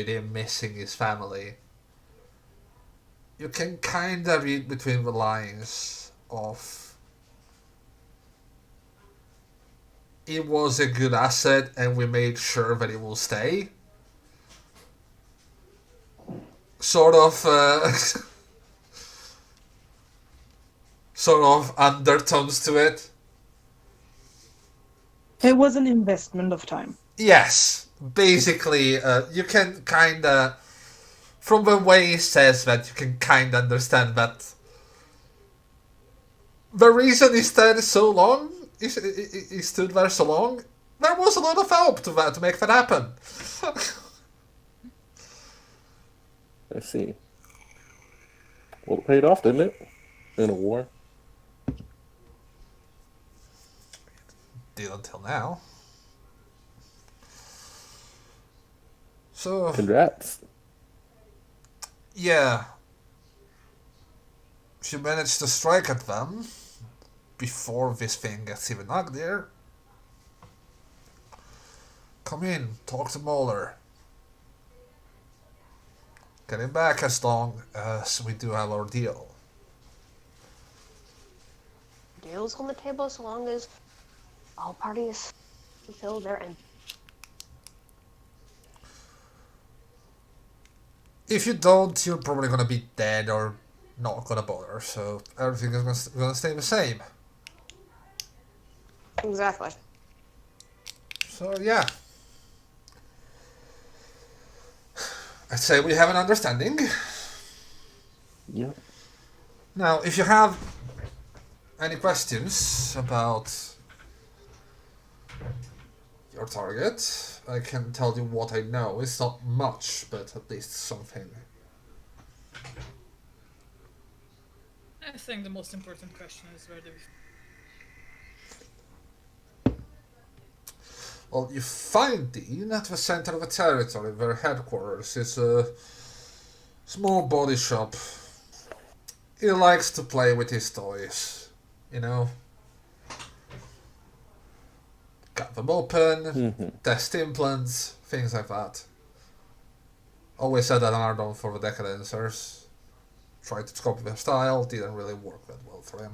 him missing his family, you can kind of read between the lines of it was a good asset and we made sure that it will stay. Sort of sort of undertones to it. It was an investment of time. Yes, basically, you can kind of, from the way he says that, you can kind of understand that the reason he stayed so long, he stood there so long, there was a lot of help to that to make that happen. I see. Well, it paid off, didn't it? In a war. Did until now. So Congrats. yeah, if you manage to strike at them before this thing gets even uglier, come in, talk to Mauler. Get him back as long as we do have our deal. Deal's on the table as long as all parties fulfill their end. If you don't, you're probably gonna be dead or not gonna bother, so everything is gonna stay the same. Exactly. So yeah. I'd say we have an understanding. Yep. Now, if you have any questions about your target, I can tell you what I know. It's not much, but at least something. I think the most important question is where do Well, you find Dean at the center of the territory. Their headquarters is a small body shop. He likes to play with his toys, you know. Cut them open, test implants, things like that. Always said that are done for the decadencers. tried to copy their style, didn't really work that well for him.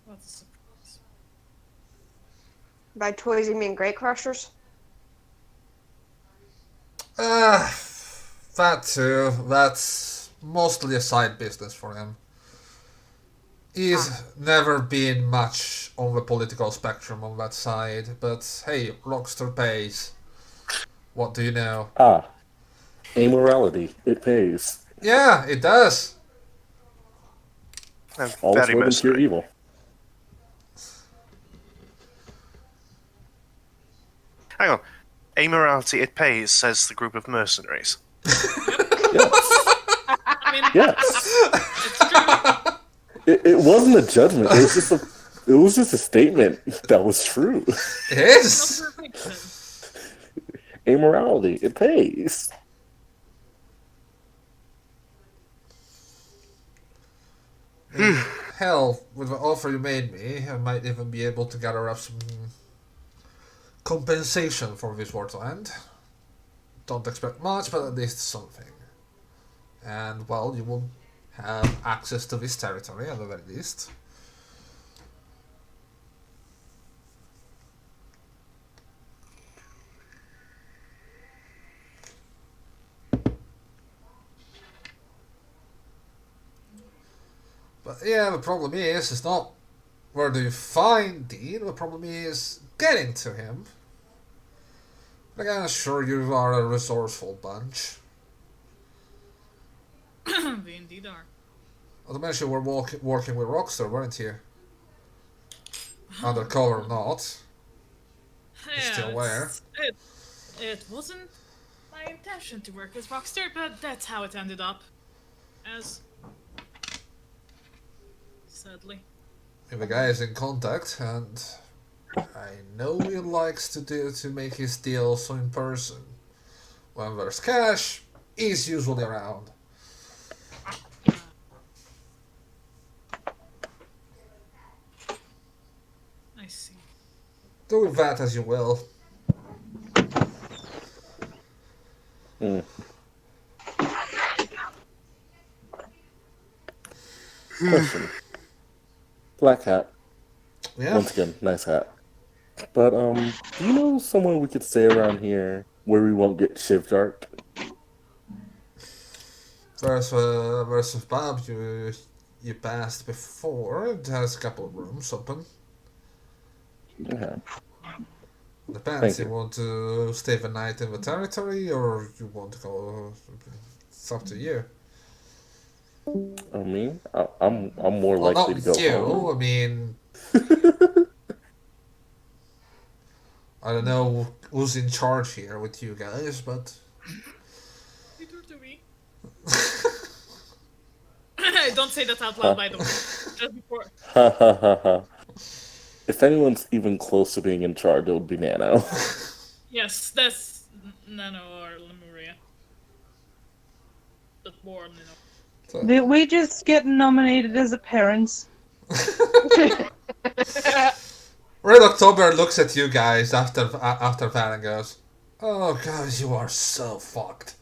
What a surprise. By toys, you mean Great Crushers? That too. That's mostly a side business for him. He's never been much on the political spectrum on that side, but hey, Rockstar pays. What do you know? Amorality. It pays. Yeah, it does. And Always very more than pure mercenary. evil. Hang on. Amorality, it pays, says the group of mercenaries. Yes. I mean, Yes. it's true. It wasn't a judgment. It was just a statement that was true. It Not is. perfection. Amorality. It pays. Hell, with the offer you made me, I might even be able to gather up some compensation for this war to end. Don't expect much, but at least something. And, well, you will have access to this territory at the very least. But yeah, the problem is, it's not where do you find Dean, the problem is getting to him. Like, I'm sure you are a resourceful bunch. We indeed are. Not to mention, we're working with Rockstar, weren't you? Undercover or not. Yeah, still where? It wasn't my intention to work with Rockstar, but that's how it ended up. As sadly. If the guy is in contact, and I know he likes to make his deals in person. When there's cash, he's usually around. I see. Do with that as you will. Question. Black hat. Yeah. Once again, nice hat. But do you know somewhere we could stay around here where we won't get shiv dark? There's a pub you passed before. It has a couple of rooms open. Okay. Depends. Thank You you. want to stay the night in the territory, or you want to go? It's up to you. I mean, I'm more Well, likely not to go you. home. I mean, I don't know who's in charge here with you guys, but Neither do we. Don't say that out loud, by the way. Just before. Ha ha ha ha. If anyone's even close to being in charge, it would be Nano. Yes, that's Nano or Lemuria. But more Nano. Did we just get nominated as the parents? Red October looks at you guys after that and goes, "Oh guys, you are so fucked."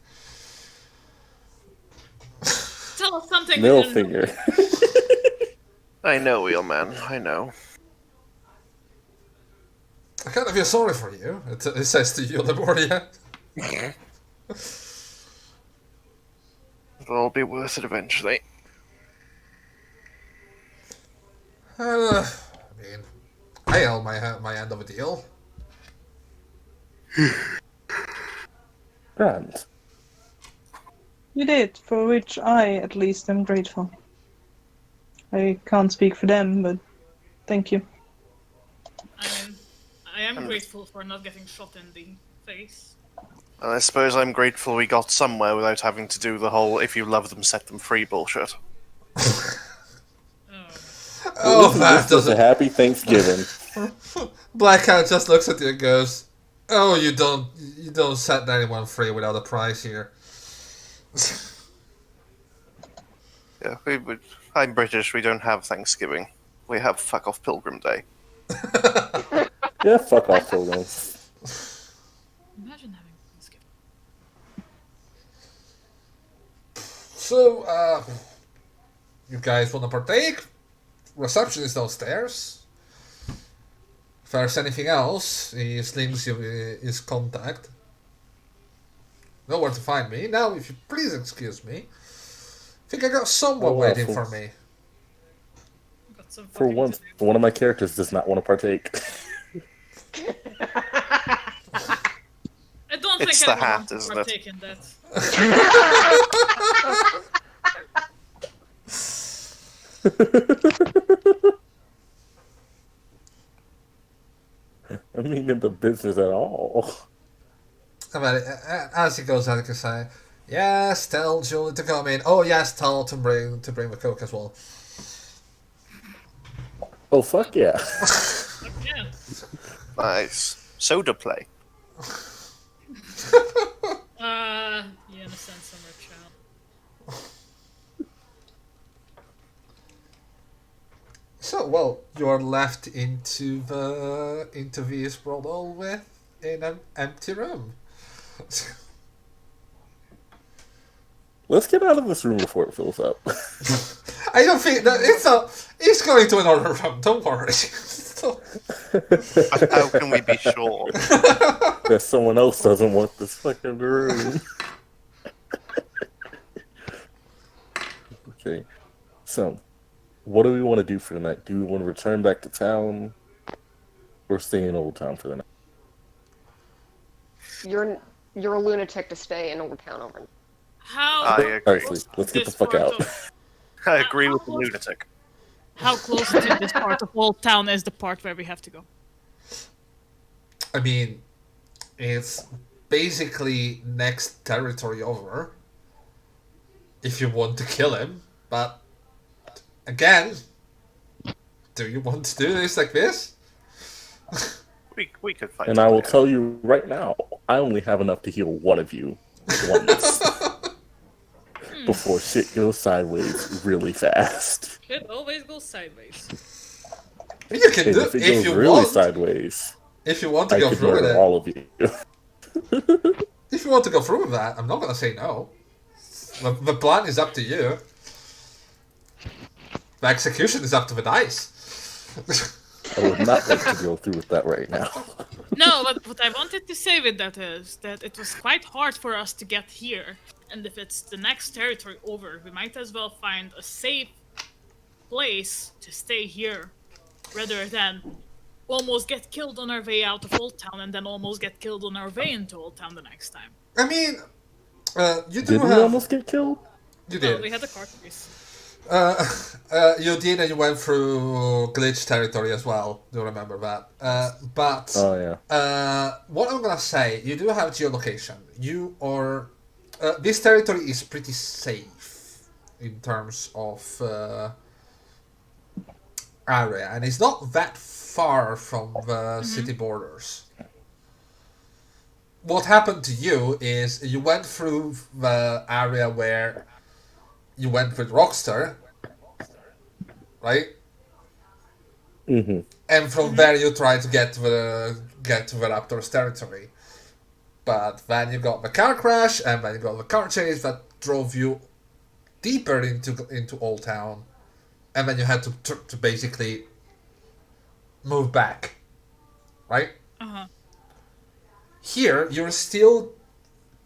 Tell us something Middle we didn't know. finger. I know, Wheelman. I know. I kind of feel sorry for you. It says to you, Lemuria. It'll all be worth it eventually. I mean, I held my end of a deal. Grand. You did, for which I, at least, am grateful. I can't speak for them, but thank you. I am grateful for not getting shot in the face. And I suppose I'm grateful we got somewhere without having to do the whole if you love them, set them free bullshit. Oh, Listen, that this was a doesn't. happy Thanksgiving. Black Cat just looks at you and goes, "Oh, you don't set anyone free without a price here." Yeah, I'm British, we don't have Thanksgiving. We have fuck off Pilgrim Day. Yeah, fuck off, Pilgrims. Imagine having Thanksgiving. So, you guys want to partake? Reception is downstairs. If there's anything else, he slings you his contact. Know where to find me. Now, if you please excuse me. I think I got someone waiting for me. Got some For fucking to once, do. one of my characters does not want to partake. I don't It's think the anyone hat, wants to isn't it? partake in that. I mean, in the business at all. I mean, as he goes out, he can say, "Yes, tell Julie to come in. Oh yes, tell her to bring the coke as well." Oh, fuck yeah. Yeah. Nice. Soda play. You understand summer child. So, well, you are left into the interviews portal with in an empty room. Let's get out of this room before it fills up. I don't think that it's going to another room. Don't worry. But how can we be sure? That someone else doesn't want this fucking room. Okay. So, what do we want to do for the night? Do we want to return back to town or stay in Oldtown for the night? You're a lunatic to stay in Oldtown overnight. How? I agree. Honestly, let's get the this fuck part out. of- I agree with the lunatic. How close to this part of Old Town is the part where we have to go? I mean, it's basically next territory over. If you want to kill him, but again, do you want to do this like this? We could fight. And I will together. tell you right now, I only have enough to heal one of you once before shit goes sideways really fast. It always goes sideways. You can And do if it if goes you really want. sideways, If you want to I go could through with murder it. all of you. If you want to go through with that, I'm not gonna say no. The plan is up to you. The execution is up to the dice. I would not like to go through with that right now. No, but what I wanted to say with that is that it was quite hard for us to get here. And if it's the next territory over, we might as well find a safe place to stay here rather than almost get killed on our way out of Old Town and then almost get killed on our way into Old Town the next time. I mean, you do Did we have. almost get killed? You Well, did. we had a cart race. You did, and you went through glitch territory as well. Do you remember that? But Oh, yeah. what I'm gonna say, you do have geolocation. You are. This territory is pretty safe in terms of area, and it's not that far from the city borders. What happened to you is you went through the area where you went with Rockstar, right? Mm-hmm. And from there you tried to get to the Raptor's territory. But then you got the car crash, and then you got the car chase that drove you deeper into Old Town, and then you had to basically move back, right? Uh-huh. Here you're still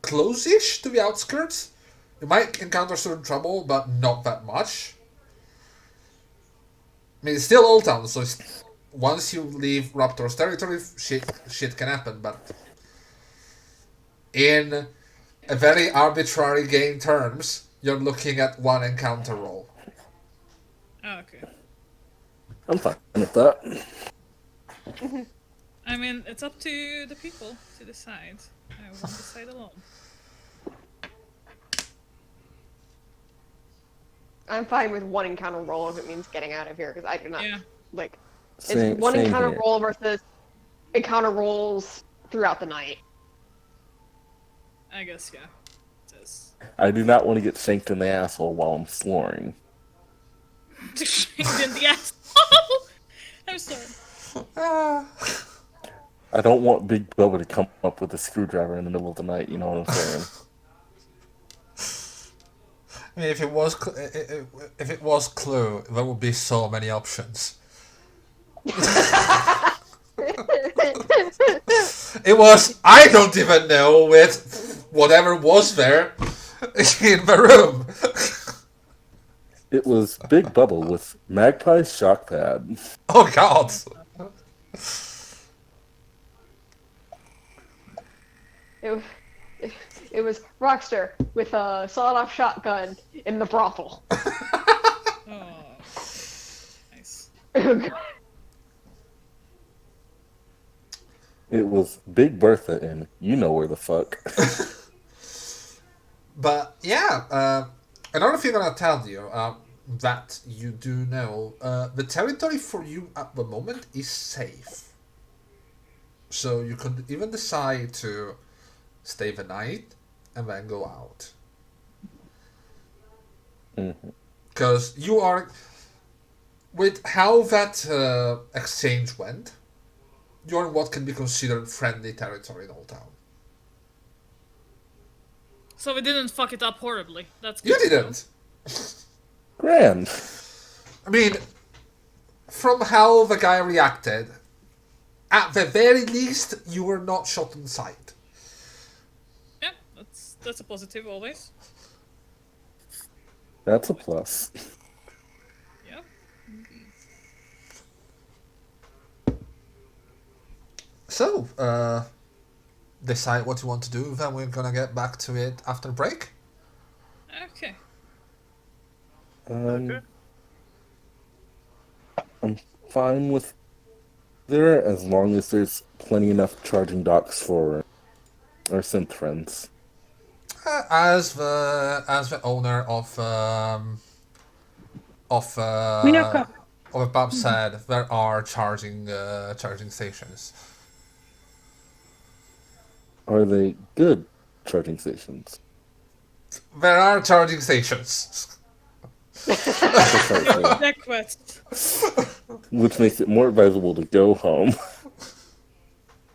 close-ish to the outskirts. You might encounter certain trouble, but not that much. I mean, it's still Old Town, so once you leave Raptor's territory, shit can happen, but in a very arbitrary game terms, you're looking at one encounter roll. Oh, okay. I'm fine with that. I mean, it's up to the people to decide. I won't decide alone. I'm fine with one encounter roll if it means getting out of here, because I do not Yeah. like. Same, It's one same encounter here. roll versus encounter rolls throughout the night. I guess, yeah. It is. I do not want to get shanked in the asshole while I'm snoring. Shanked in the ass. I'm sorry. I don't want Big Bubba to come up with a screwdriver in the middle of the night, you know what I'm saying? I mean, if it was Clue, there would be so many options. It was I don't even know with whatever was there in the room. It was Big Bubble with Magpie's shock pad. Oh God. It was Rockster with a sawed-off shotgun in the brothel. Oh, nice. It was Big Bertha in You Know Where the Fuck. But yeah, another thing I'm gonna tell you that you do know, the territory for you at the moment is safe. So you could even decide to stay the night and then go out. Because you are, with how that exchange went, you're in what can be considered friendly territory in Oldtown. So we didn't fuck it up horribly. That's good. You to know. didn't. Grand. I mean, from how the guy reacted, at the very least, you were not shot on sight. Yeah, that's a positive always. That's a plus. Yeah. So, decide what you want to do, then we're gonna get back to it after break. Okay. Okay. I'm fine with there as long as there's plenty enough charging docks for our synth friends. As the owner of We have come. a pub said, there are charging stations. Are they good charging stations? There are charging stations. Precisely. Adequate. Which makes it more advisable to go home.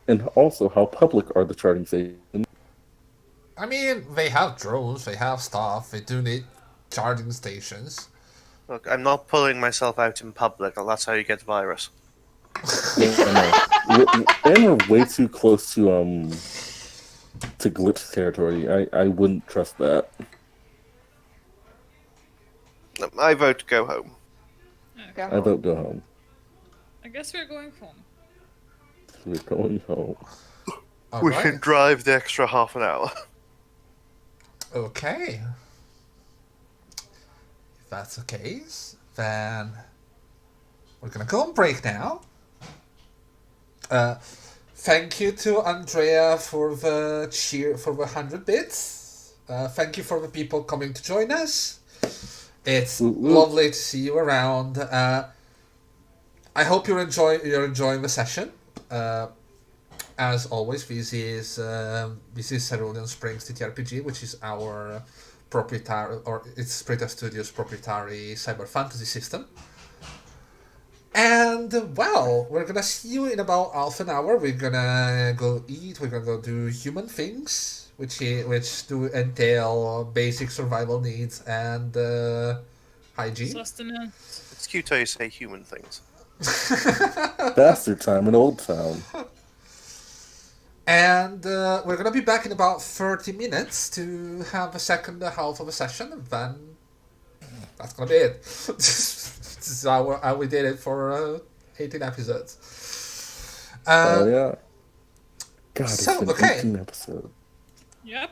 And also, how public are the charging stations? I mean, they have drones, they have stuff, they do need charging stations. Look, I'm not pulling myself out in public. That's how you get the virus. And we're way too close to glitch territory. I wouldn't trust that. I vote go home. Go I home. vote go home. I guess we're going home. We're going home. We Alright. can drive the extra half an hour. Okay. If that's the case, then we're gonna go on break now. Thank you to Andrea for the cheer for the 100 bits. Thank you for the people coming to join us. It's lovely to see you around. I hope you're enjoying the session. As always, this is Cerulean Springs TTRPG, which is our proprietary, or it's Sprita Studios' proprietary cyber fantasy system. And well, we're gonna see you in about half an hour. We're gonna go eat. We're gonna go do human things, which do entail basic survival needs and hygiene. Sustenance. It's cute how you say human things. Bastard time in Oldtown. And we're gonna be back in about 30 minutes to have a second half of a session, and then that's gonna be it. This is how we did it for 18 episodes. Oh yeah. God, it's So, been okay. 18 episodes. Yep.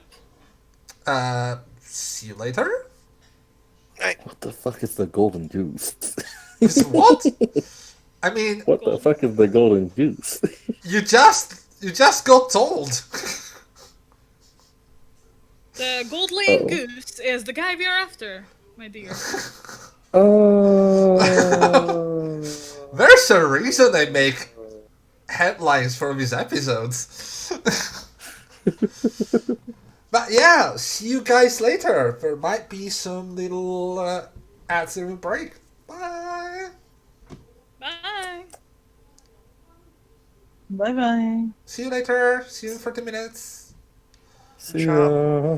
See you later. What the fuck is the golden goose? What? I mean, What the fuck is the golden goose? you just got told. The gold-laying goose is the guy we are after, my dear. There's a reason they make headlines for these episodes. But yeah, see you guys later. There might be some little ads during the break. Bye. Bye. Bye bye. See you later. See you in 30 minutes. See ya.